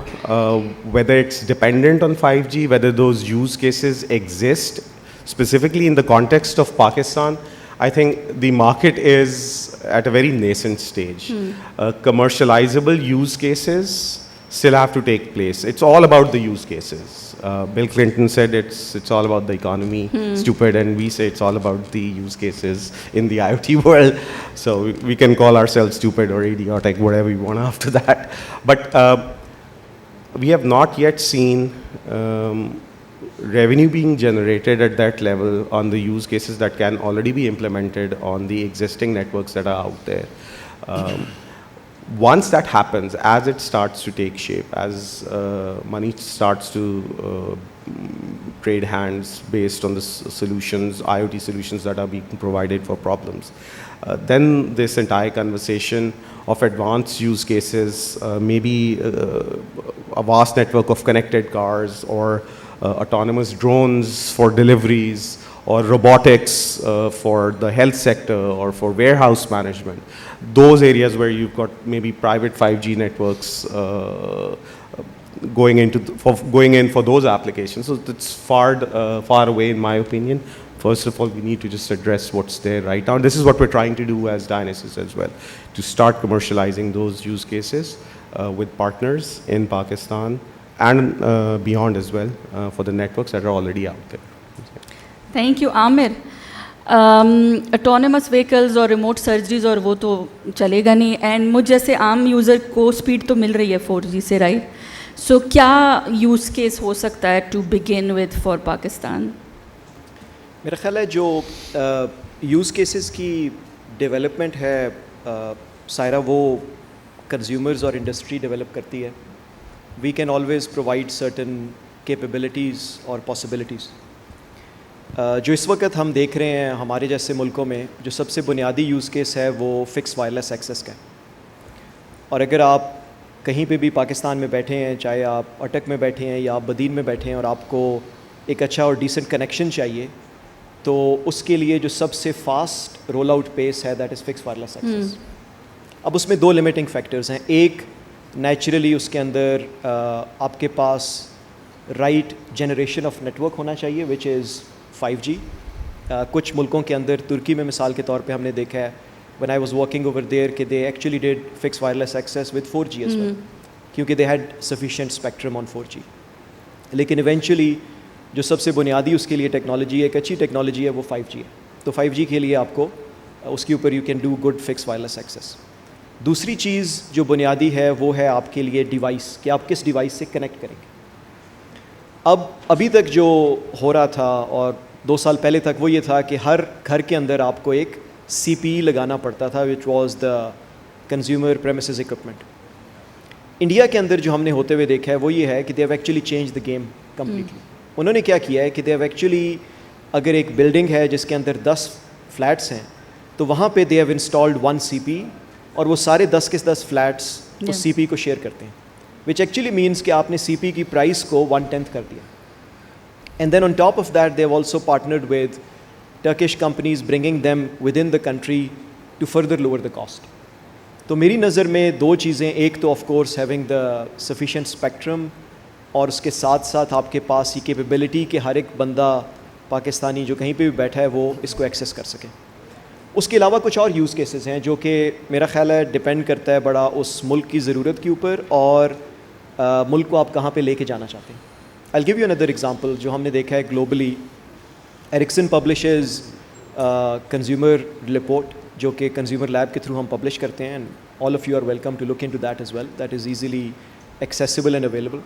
whether it's dependent on 5G, whether those use cases exist, specifically in the context of Pakistan, I think the market is at a very nascent stage. Commercializable use cases still have to take place. It's all about the use cases. Bill Clinton said it's all about the economy, stupid, and we say it's all about the use cases in the IoT world. So we can call ourselves stupid or idiotic, whatever we want after that. But we have not yet seen revenue being generated at that level on the use cases that can already be implemented on the existing networks that are out there. Once that happens, as it starts to take shape, as money starts to trade hands based on the solutions, IoT solutions that are being provided for problems, then this entire conversation of advanced use cases, maybe a vast network of connected cars or autonomous drones for deliveries, or robotics for the health sector or for warehouse management, those areas where you've got maybe private 5G networks going in for those applications. So it's far away, in my opinion. First of all, we need to just address what's there right now. And this is what we're trying to do as Dynasys as well, to start commercializing those use cases with partners in Pakistan and beyond as well, for the networks that are already out there. Thank you, Amir. Autonomous vehicles और remote surgeries और वो तो चलेगा नहीं, and मुझ जैसे आम user को स्पीड तो मिल रही है 4G से, right? So क्या use case हो सकता है to begin with for Pakistan? मेरा ख्याल है जो use cases की development है सायरा, वो consumers और industry develop करती है. We can always provide certain capabilities or possibilities. जो इस वक्त हम देख रहे हैं हमारे जैसे मुल्कों में, जो सबसे बुनियादी यूज़ केस है वो फ़िक्स वायरलेस एक्सेस का है. और अगर आप कहीं पे भी पाकिस्तान में बैठे हैं, चाहे आप अटक में बैठे हैं या आप बदीन में बैठे हैं, और आपको एक अच्छा और डिसेंट कनेक्शन चाहिए, तो उसके लिए जो सबसे फास्ट रोल आउट पेस है that is fix wireless access. अब उसमें दो लिमिटिंग फैक्टर्स हैं. एक, نیچرلی اس کے اندر آپ کے پاس رائٹ جنریشن آف نیٹورک ہونا چاہیے وچ از 5G. کچھ ملکوں کے اندر ترکی میں مثال کے طور پہ ہم نے دیکھا ہے when I was working over there کہ they actually did fixed wireless access with 4G as well کیونکہ they had sufficient spectrum on 4G. لیکن ایونچولی جو سب سے بنیادی اس کے لیے ٹیکنالوجی ہے، ایک اچھی ٹیکنالوجی ہے، وہ 5G ہے. تو 5G کے لیے آپ کو اس کے اوپر you can do good fix wireless access. دوسری چیز جو بنیادی ہے وہ ہے آپ کے لیے ڈیوائس، کہ آپ کس ڈیوائس سے کنیکٹ کریں گے. ابھی تک جو ہو رہا تھا اور 2 سال پہلے تک وہ یہ تھا کہ ہر گھر کے اندر آپ کو ایک CPE لگانا پڑتا تھا which was the consumer premises equipment. India کے اندر جو ہم نے ہوتے ہوئے دیکھا ہے وہ یہ ہے کہ they have actually change the game completely. انہوں نے کیا کیا ہے کہ دے ہیو ایکچولی، اگر ایک بلڈنگ ہے جس کے اندر 10 فلیٹس ہیں تو وہاں پہ دے ہیو انسٹالڈ 1 CPE اور وہ سارے 10 کے 10 فلیٹس اس CPE کو شیئر کرتے ہیں وچ ایکچولی مینس کہ آپ نے CPE کی پرائز کو 1/10 کر دیا. And then on top of that, they have also partnered with Turkish companies, bringing them within the country to further lower the cost. تو میری نظر میں 2 چیزیں، ایک تو of course having the sufficient spectrum, اور اس کے ساتھ ساتھ آپ کے پاس یہ کیپیبلٹی کہ ہر ایک بندہ پاکستانی جو کہیں پہ بھی بیٹھا ہے وہ اس کو ایکسیس کر سکے. اس کے علاوہ کچھ اور یوز کیسز ہیں جو کہ میرا خیال ہے ڈپینڈ کرتا ہے بڑا اس ملک کی ضرورت کے اوپر اور ملک کو آپ کہاں پہ لے کے جانا چاہتے ہیں. I'll give you another example جو ہم نے دیکھا ہے globally. Ericsson publishes consumer report جو کہ کنزیومر لیب کے تھرو ہم پبلش کرتے ہیں، and all of you are welcome to look into that as well, that is easily accessible and available.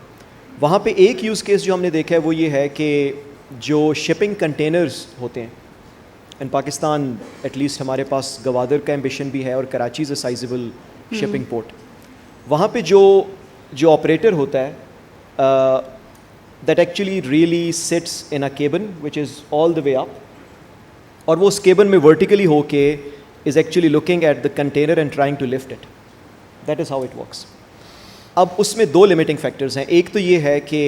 وہاں پہ ایک یوز کیس جو ہم نے دیکھا ہے وہ یہ ہے کہ جو شپنگ کنٹینرز ہوتے ہیں، ان پاکستان ایٹ لیسٹ ہمارے پاس گوادر کا ایمبیشن بھی ہے اور کراچی از اے سائزیبل شپنگ پورٹ. وہاں پہ جو آپریٹر ہوتا ہے that actually really sits in a cabin which is all the way up, اور وہ اس کیبن میں vertically ہو کے is actually looking at the container and trying to lift it. That is how it works. اب اس میں 2 limiting factors ہیں. ایک تو یہ ہے کہ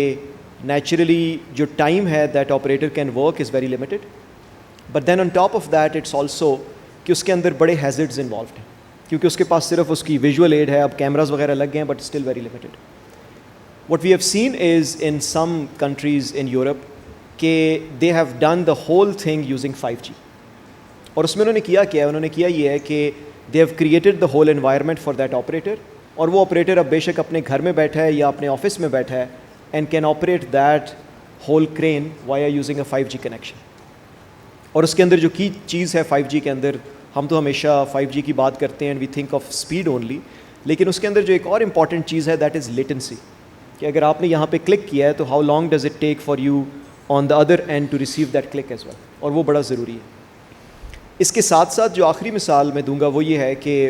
naturally جو time ہے that operator can work is very limited, but then on top of that it's also کہ اس کے اندر بڑے hazards involved ہیں کیونکہ اس کے پاس صرف اس کی visual aid ہے. اب کیمراز وغیرہ لگ گئے ہیں but still very limited. What we have seen is in some countries in Europe کہ they have done the whole thing using 5G. اور اس میں انہوں نے کیا ہے، انہوں نے کیا یہ ہے کہ they have created the whole environment for that operator، اور وہ operator اب بے شک اپنے گھر میں بیٹھا ہے یا اپنے آفس میں بیٹھا ہے and can operate that whole crane via using a 5G connection. اور اس کے اندر جو کی چیز ہے 5G کے اندر، ہم تو ہمیشہ 5G کی بات کرتے ہیں and we think of speed only، لیکن اس کے اندر جو ایک اور امپورٹنٹ چیز ہے that is latency، کہ اگر آپ نے یہاں پہ کلک کیا ہے تو how long does it take for you on the other end to receive that click as well, اور وہ بڑا ضروری ہے. اس کے ساتھ ساتھ جو آخری مثال میں دوں گا وہ یہ ہے کہ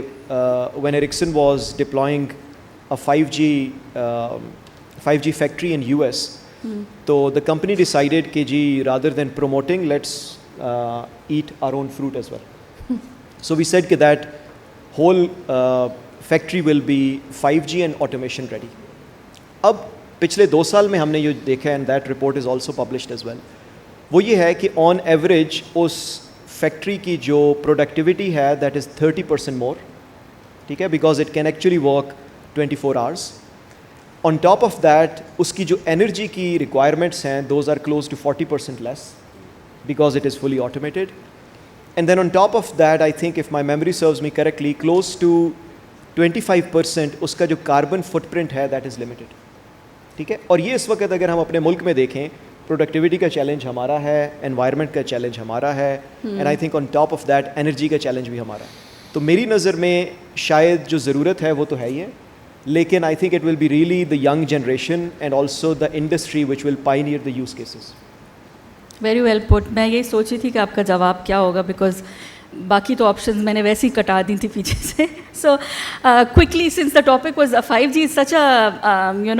when Ericsson was deploying a 5G factory in US، تو دا کمپنی ڈیسائیڈیڈ کہ جی rather than promoting let's eat our own fruit as well. So we said کہ that whole factory will be 5G and automation ready. اب پچھلے 2 سال میں ہم نے یہ دیکھا ہے and that report is also published as well, وہ یہ ہے کہ آن ایوریج اس فیکٹری کی جو پروڈکٹیوٹی ہے دیٹ از 30% مور، ٹھیک ہے، because it can actually work 24 hours. On top of that اس کی جو انرجی کی ریکوائرمنٹس ہیں those are close to 40% less because it is fully automated. And then on top of that I think if my memory serves me correctly close to 25% اس کا جو carbon footprint ہے that is limited, ٹھیک ہے. اور یہ اس وقت اگر ہم اپنے ملک میں دیکھیں پروڈکٹیوٹی کا چیلنج ہمارا ہے، انوائرمنٹ کا چیلنج ہمارا ہے، and I think on top of that energy کا چیلنج بھی ہمارا ہے. تو میری نظر میں شاید جو ضرورت ہے وہ تو ہے ہی ہے، لیکن I think it will be really the young generation and also the industry which will pioneer the use cases. Very well put. میں یہی سوچی تھی کہ آپ کا جواب کیا ہوگا، بیکاز باقی تو آپشنز میں نے ویسے ہی کٹا دی تھی پیچھے سے. So quickly since the topic was 5G is such a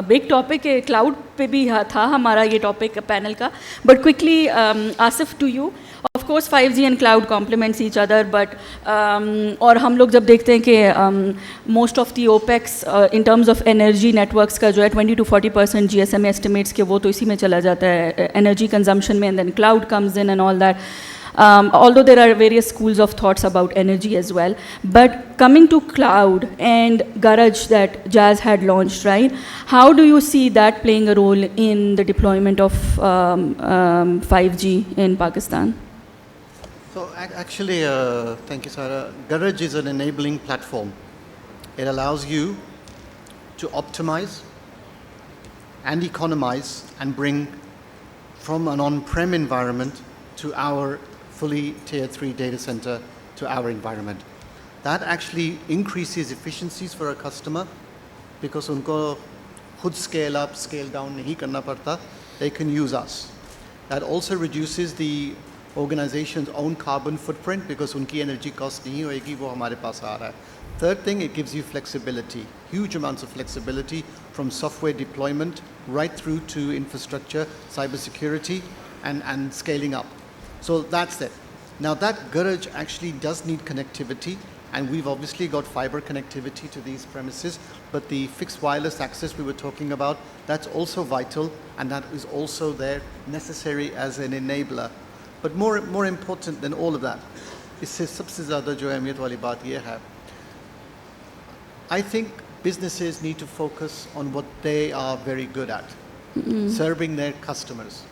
big topic, cloud پہ بھی تھا ہمارا یہ ٹاپک پینل کا، but quickly Asif to you. Of course 5G and cloud complements each other, but اور ہم لوگ جب دیکھتے ہیں کہ most of the opex in terms of energy networks کا جو ہے 20 to 40% GSMA ایسٹیمیٹس کے وہ تو اسی میں چلا جاتا ہے انرجی کنزمپشن میں، and then cloud comes in and all that. although there are various schools of thoughts about energy as well. But coming to cloud and Garage that Jazz had launched, right? How do you see that playing a role in the deployment of 5G in Pakistan? So actually, thank you, Sarah. Garage is an enabling platform. It allows you to optimize and economize and bring from an on-prem environment to our fully tier 3 data center to our environment. That actually increases efficiencies for a customer because unko khud scale up, scale down nahi karna padta. They can use us. That also reduces the organization's own carbon footprint because unki energy cost nahi hoegi, wo hamare paas aa raha hai. Third thing, it gives you flexibility, huge amounts of flexibility from software deployment right through to infrastructure, cybersecurity, and scaling up. So that's it. Now that Garage actually does need connectivity, and we've obviously got fiber connectivity to these premises, but the fixed wireless access we were talking about, that's also vital, and that is also there necessary as an enabler. But more important than all of that, इससे सबसे ज़्यादा जो अहमियत वाली बात ये है, I think businesses need to focus on what they are very good at, serving their customers.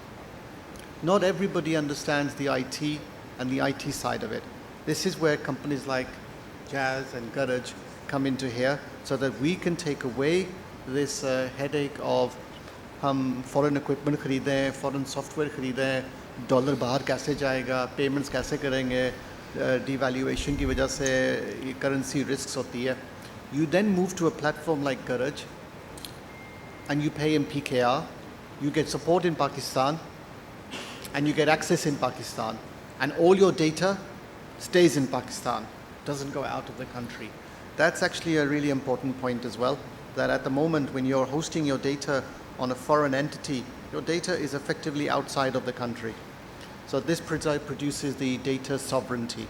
Not everybody understands the IT and the IT side of it. This is where companies like Jazz and Garage come into here so that we can take away this headache of हम foreign equipment खरीदें, foreign software खरीदें, dollar बाहर कैसे जाएगा, payments कैसे करेंगे, devaluation की वजह से currency risks होती है. You then move to a platform like Garage and you pay in PKR, you get support in Pakistan and you get access in Pakistan, and all your data stays in Pakistan, doesn't go out of the country. That's actually a really important point as well, that at the moment when you're hosting your data on a foreign entity, your data is effectively outside of the country. So this produces the data sovereignty.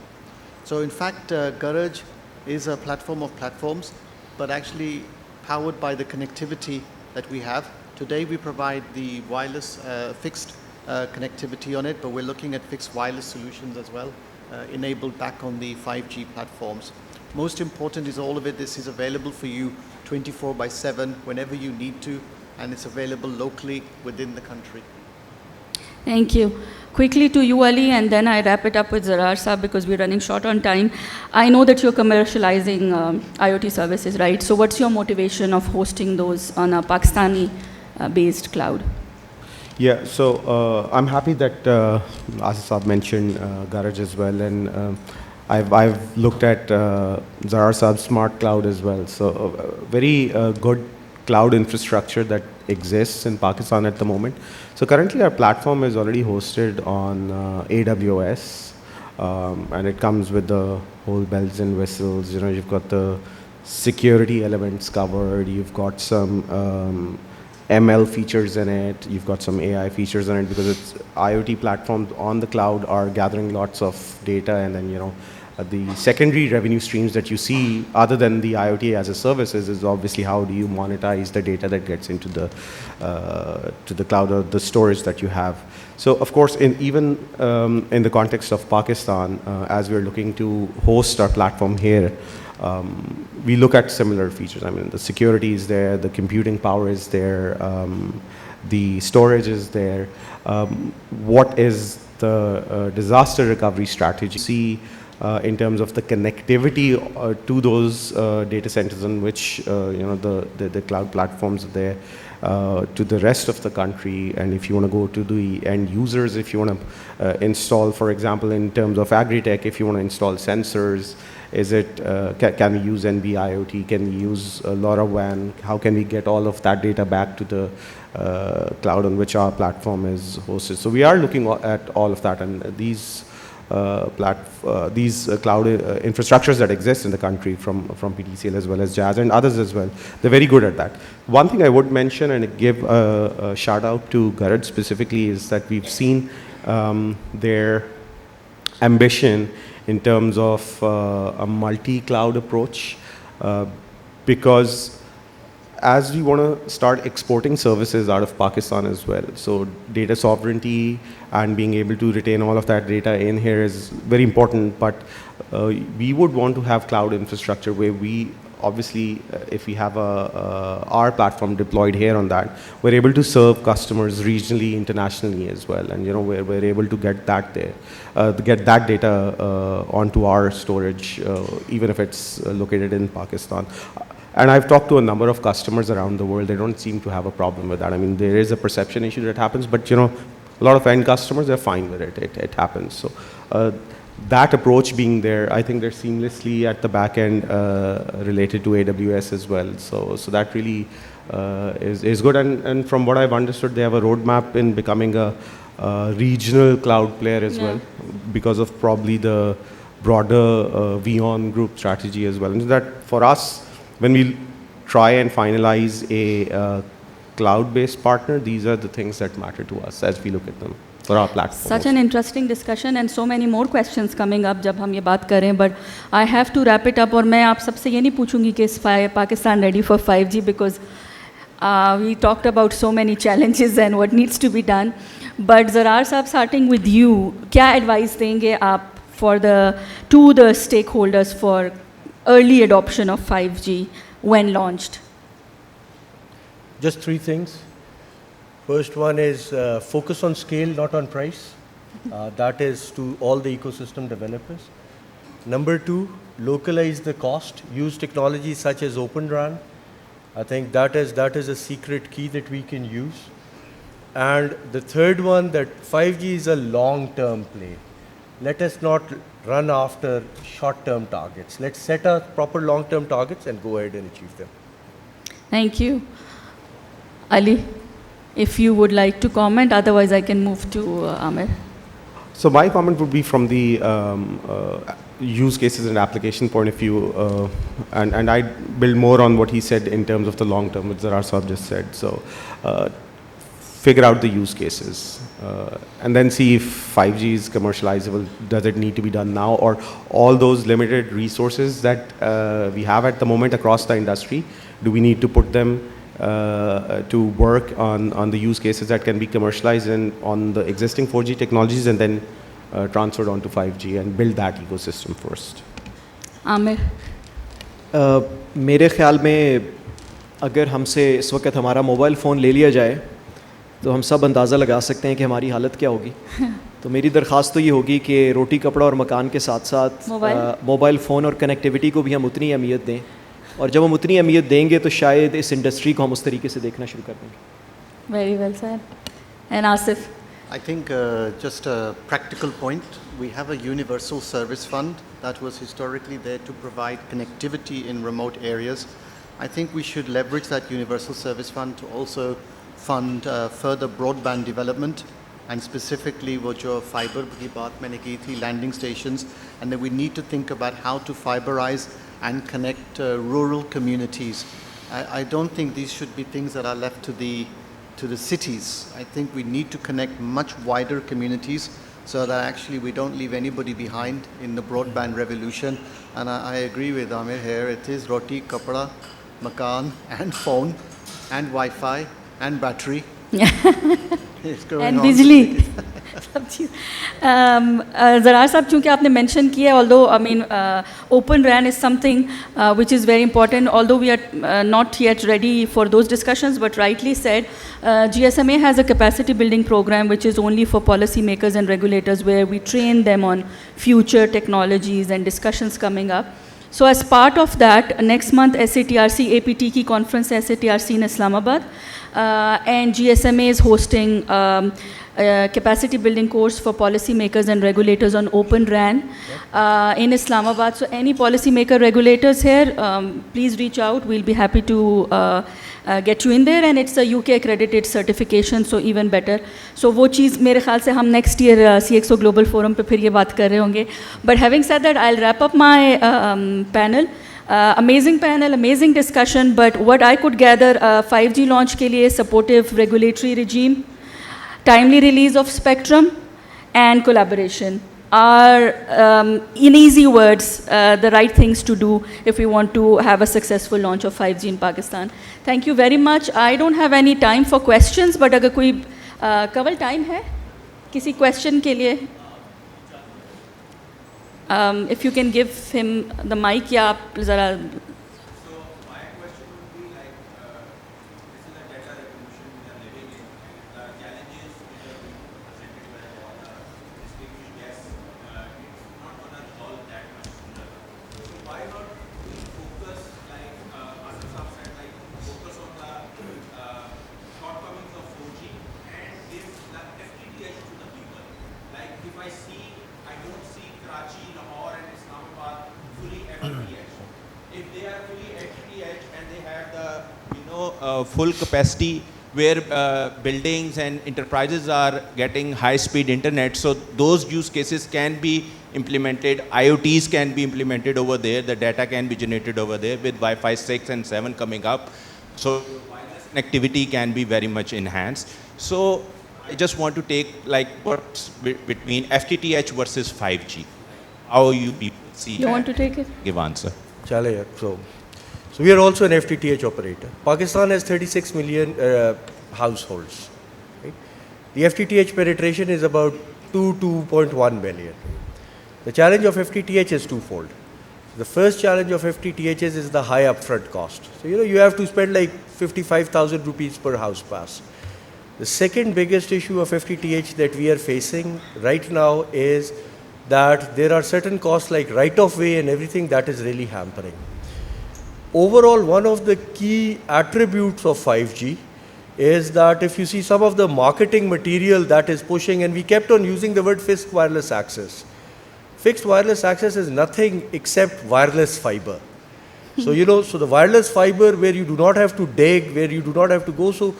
So in fact, Garage is a platform of platforms, but actually powered by the connectivity that we have. Today we provide the wireless fixed connectivity on it, but we're looking at fixed wireless solutions as well, enabled back on the 5G platforms. Most important is all of it, this is available for you 24/7 whenever you need to, and it's available locally within the country. Thank you. Quickly to you, Ali, and then I wrap it up with Zarar Saab because we're running short on time. I know that you're commercializing IoT services, right? So what's your motivation of hosting those on a Pakistani-based cloud? Yeah, so I'm happy that Asif Saab mentioned Garage as well, and I've looked at Zarar Saab's smart cloud as well. So a very good cloud infrastructure that exists in Pakistan at the moment. So currently our platform is already hosted on AWS, and it comes with the whole bells and whistles. You know, you've got the security elements covered, you've got some ML features in it, you've got some AI features in it, because it's IoT platforms on the cloud are gathering lots of data, and then, you know, the secondary revenue streams that you see other than the IoT as a services is obviously how do you monetize the data that gets into the to the cloud or the storage that you have. So of course, even in the context of Pakistan, as we're looking to host our platform here, we look at similar features. I mean, the security is there, the computing power is there, the storage is there. What is the disaster recovery strategy? See, in terms of the connectivity to those data centers on which you know the cloud platforms are there to the rest of the country, and if you want to go to the end users, if you want to install, for example, in terms of agri-tech, if you want to install sensors, is it can we use NB-IoT, can we use LoRaWAN, how can we get all of that data back to the cloud on which our platform is hosted? So we are looking at all of that, and these cloud infrastructures that exist in the country from PTCL as well as Jazz and others as well, they're very good at that. One thing I would mention and give a shout out to Garage specifically is that we've seen their ambition in terms of a multi-cloud approach, because as we want to start exporting services out of Pakistan as well, so data sovereignty and being able to retain all of that data in here is very important. But we would want to have cloud infrastructure where we obviously, if we have our platform deployed here on that, we're able to serve customers regionally, internationally as well, and we're able to get that there, get that data onto our storage, even if it's located in Pakistan. And I've talked to a number of customers around the world. They don't seem to have a problem with that. I mean, there is a perception issue that happens, but a lot of end customers, they're fine with it. It happens. So that approach being there, I think they're seamlessly at the back end related to AWS as well. So that really is good. And from what I've understood, they have a roadmap in becoming a regional cloud player as well, because of probably the broader VON group strategy as well. And that for us, when we try and finalize a cloud-based partner, these are the things that matter to us as we look at them for our platform. Such an interesting discussion and so many more questions coming up जब हम ये बात कर रहे हैं, but I have to wrap it up. और मैं आप सबसे ये नहीं पूछूंगी कि Pakistan ready for 5G, because we talked about so many challenges and what needs to be done. But Zarar साहब, starting with you, क्या advice देंगे आप to the stakeholders for early adoption of 5G when launched? Just 3 things. First one is focus on scale, not on price. That is to all the ecosystem developers. Number 2, localize the cost. Use technologies such as Open RAN. I think that is a secret key that we can use. And the third one, that 5G is a long-term play. Let us not run after short-term targets. Let's set our proper long-term targets and go ahead and achieve them. Thank you. Ali, if you would like to comment, otherwise I can move to Amir. So my comment would be from the use cases and application point of view, and I build more on what he said in terms of the long term, which Zarar Saab just said. So figure out the use cases and then see if 5G is commercializable. Does it need to be done now, or all those limited resources that we have at the moment across the industry, do we need to put them to work on the use cases that can be commercialized on the existing 4G technologies and then transferred onto 5G and build that ecosystem first? Amir? मेरे ख्याल में अगर हमसे इस वक्त हमारा mobile phone ले लिया जाए तो हम सब अंदाज़ा लगा सकते हैं कि हमारी हालत क्या होगी. तो मेरी दरख्वास्त तो ये होगी कि रोटी कपड़ा और मकान के साथ साथ मोबाइल फ़ोन और कनेक्टिविटी को भी हम उतनी अहमियत दें, और जब हम उतनी अहमियत देंगे तो शायद इस इंडस्ट्री को हम उस तरीके से देखना शुरू कर देंगे. Very well said. And Asif? I think just a practical point, we have a universal service fund that was historically there to provide connectivity in remote areas. I think we should leverage that universal service fund to also fund further broadband development, and specifically what your fiber की बात मैंने की थी, landing stations, and then we need to think about how to fiberize and connect rural communities. I don't think these should be things that are left to the cities. I think we need to connect much wider communities so that actually we don't leave anybody behind in the broadband revolution. And I agree with Amir here. It is roti, kapda, makan, and phone, and Wi-Fi, and battery. And बिजली. सब चीज़. Zarar साहब, चूँकि आपने mention किया, although I mean Open RAN is something which is very important, although we are not yet ready for those discussions, but rightly said, GSMA has a capacity building program which is only for policy makers and regulators, where we train them on future technologies and discussions coming up. So as part of that, next month SATRC APT की conference है SATRC in Islamabad, and GSMA is hosting a capacity building course for policy makers and regulators on Open RAN in Islamabad. So any policy maker regulators here, please reach out. We'll be happy to get you in there, and it's a UK accredited certification, so even better. So वो चीज़ मेरे ख्याल से हम next year CXO Global Forum पे फिर ये बात कर रहे होंगे. But having said that, I'll wrap up my panel. Amazing panel, amazing discussion, but what I could gather, 5G launch के लिए supportive regulatory regime, timely release of spectrum, and collaboration. are, in easy words, the right things to do if we want to have a successful launch of 5G in Pakistan. Thank you very much. I don't have any time for questions, but agar koi cover time hai kisi question ke liye, if you can give him the mic, ya aap zara. Full capacity where buildings and enterprises are getting high-speed internet, so those use cases can be implemented. IoTs can be implemented over there. The data can be generated over there with Wi-Fi 6 and 7 coming up. So wireless connectivity can be very much enhanced. So I just want to take like what's between FTTH versus 5G. How you people see? You want to take it? Give answer. Chale yaar. So we are also an FTTH operator. Pakistan has 36 million households. Right? The FTTH penetration is about 2.1 million. The challenge of FTTH is twofold. The first challenge of FTTH is the high upfront cost. So you have to spend like 55,000 rupees per house pass. The second biggest issue of FTTH that we are facing right now is that there are certain costs like right-of-way and everything that is really hampering. Overall, one of the key attributes of 5G is that if you see some of the marketing material that is pushing, and we kept on using the word fixed wireless access. Fixed wireless access is nothing except wireless fiber. So, so the wireless fiber where you do not have to dig, where you do not have to go. So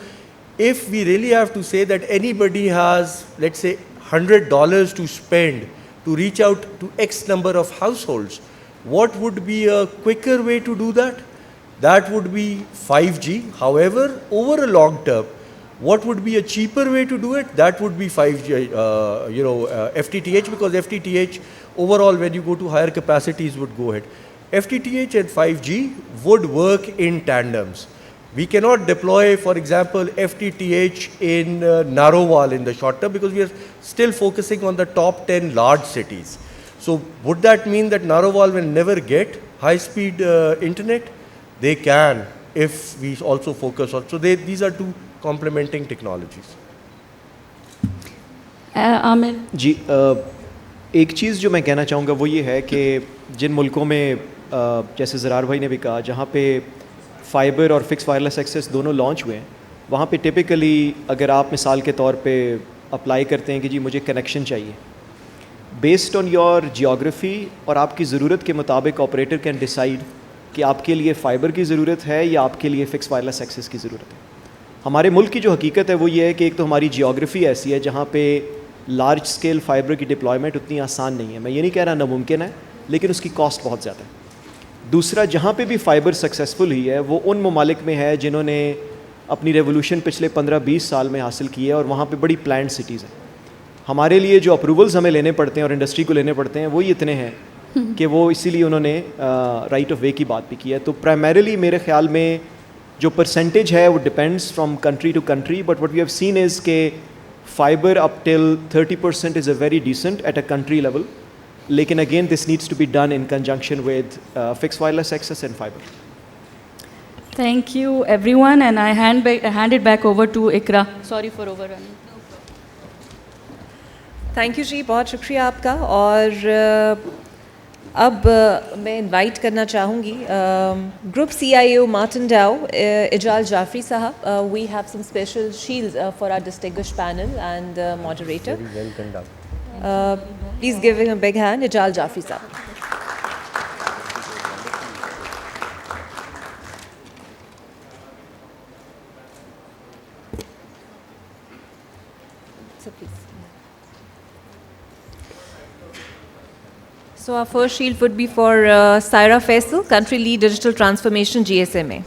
if we really have to say that anybody has, let's say, $100 to spend to reach out to X number of households, what would be a quicker way to do that? That would be 5G. However, over a long term, what would be a cheaper way to do it? That would be 5G, FTTH, because FTTH overall, when you go to higher capacities, would go ahead. FTTH and 5G would work in tandems. We cannot deploy, for example, FTTH in Narowal in the short term because we are still focusing on the top 10 large cities. So would that mean that Narowal will never get high-speed internet? They can if we also focus on. So these are two complementing technologies. Amir? जी एक चीज़ जो मैं कहना चाहूँगा वो ये है कि जिन मुल्कों में जैसे ज़रार भाई ने भी कहा जहाँ पे फाइबर और फिक्स वायरलेस एक्सेस दोनों लॉन्च हुए हैं वहाँ पे टिपिकली अगर आप मिसाल के तौर पे अप्लाई करते हैं कि जी मुझे कनेक्शन चाहिए बेस्ड ऑन योर जियोग्राफी और आपकी ज़रूरत के मुताबिक ऑपरेटर कैन डिसाइड कि आपके लिए फ़ाइबर की ज़रूरत है या आपके लिए फ़िक्स वायरलेस एक्सेस की ज़रूरत है. हमारे मुल्क की जो हकीकत है वो ये है कि एक तो हमारी जियोग्राफी ऐसी है जहाँ पे लार्ज स्केल फाइबर की डिप्लॉयमेंट उतनी आसान नहीं है. मैं ये नहीं कह रहा नामुमकिन है, लेकिन उसकी कॉस्ट बहुत ज़्यादा है. दूसरा, जहाँ पे भी फाइबर सक्सेसफुल हुई है वो उन ममालिक में है जिन्होंने अपनी रेवोल्यूशन पिछले 15-20 साल में हासिल की है और वहाँ पे बड़ी प्लान्ड सिटीज़ हैं. हमारे लिए जो अप्रूवल्स हमें लेने पड़ते हैं और इंडस्ट्री को लेने पड़ते हैं वो ही इतने हैं कि वो इसीलिए उन्होंने राइट ऑफ वे की बात भी की है. तो प्राइमरीली मेरे ख्याल में जो परसेंटेज है वो depends from country to country, but what we have seen is के fibre up till 30% is a very decent at a country level. लेकिन again this needs to be done in conjunction with fixed wireless access and fibre. Thank you everyone, and I hand it back over to Ikra. Sorry for overrunning. Thank you ji, बहुत शुक्रिया आपका. और अब मैं invite करना चाहूँगी group CIO Martin डाउ, इजाल जाफरी साहब. We have some special shields for our distinguished panel and moderator. Please give him a big hand. Ijal Jafri साहब. So please. So our first shield would be for Saira Faisal, Country Lead Digital Transformation, GSMA.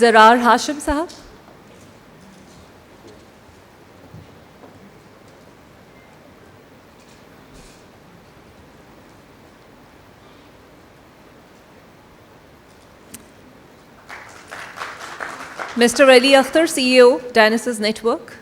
Zarar Hashim Sahab. Mr. Ali Akhtar, CEO, Dionysus Network.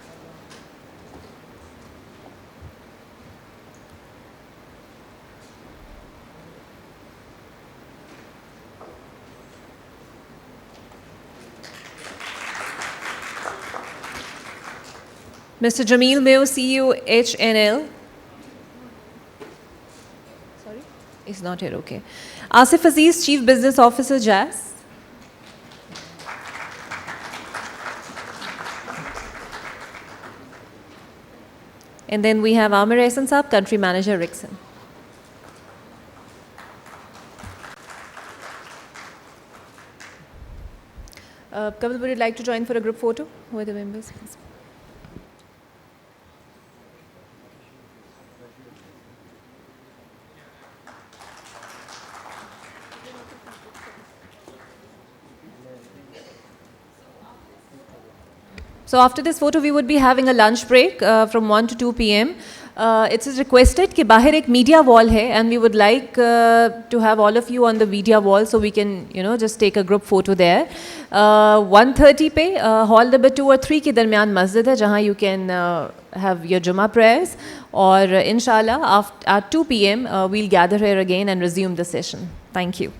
Mr. Jameel Mayo, CEO, HNL. Sorry? He's not here, okay. Asif Aziz, Chief Business Officer, Jazz. And then we have Amir Ehsan Saab, Country Manager, Rixon. Kamal, would you like to join for a group photo with the members, please? So after this photo, we would be having a lunch break from 1 to 2 p.m. It is requested कि बाहर एक media wall है, and we would like to have all of you on the media wall so we can, you know, just take a group photo there. 1:30 पे hall number 2 और 3 के दरमियान मस्जिद है जहाँ you can have your Jummah prayers. और inshallah at 2 p.m. We'll gather here again and resume the session. Thank you.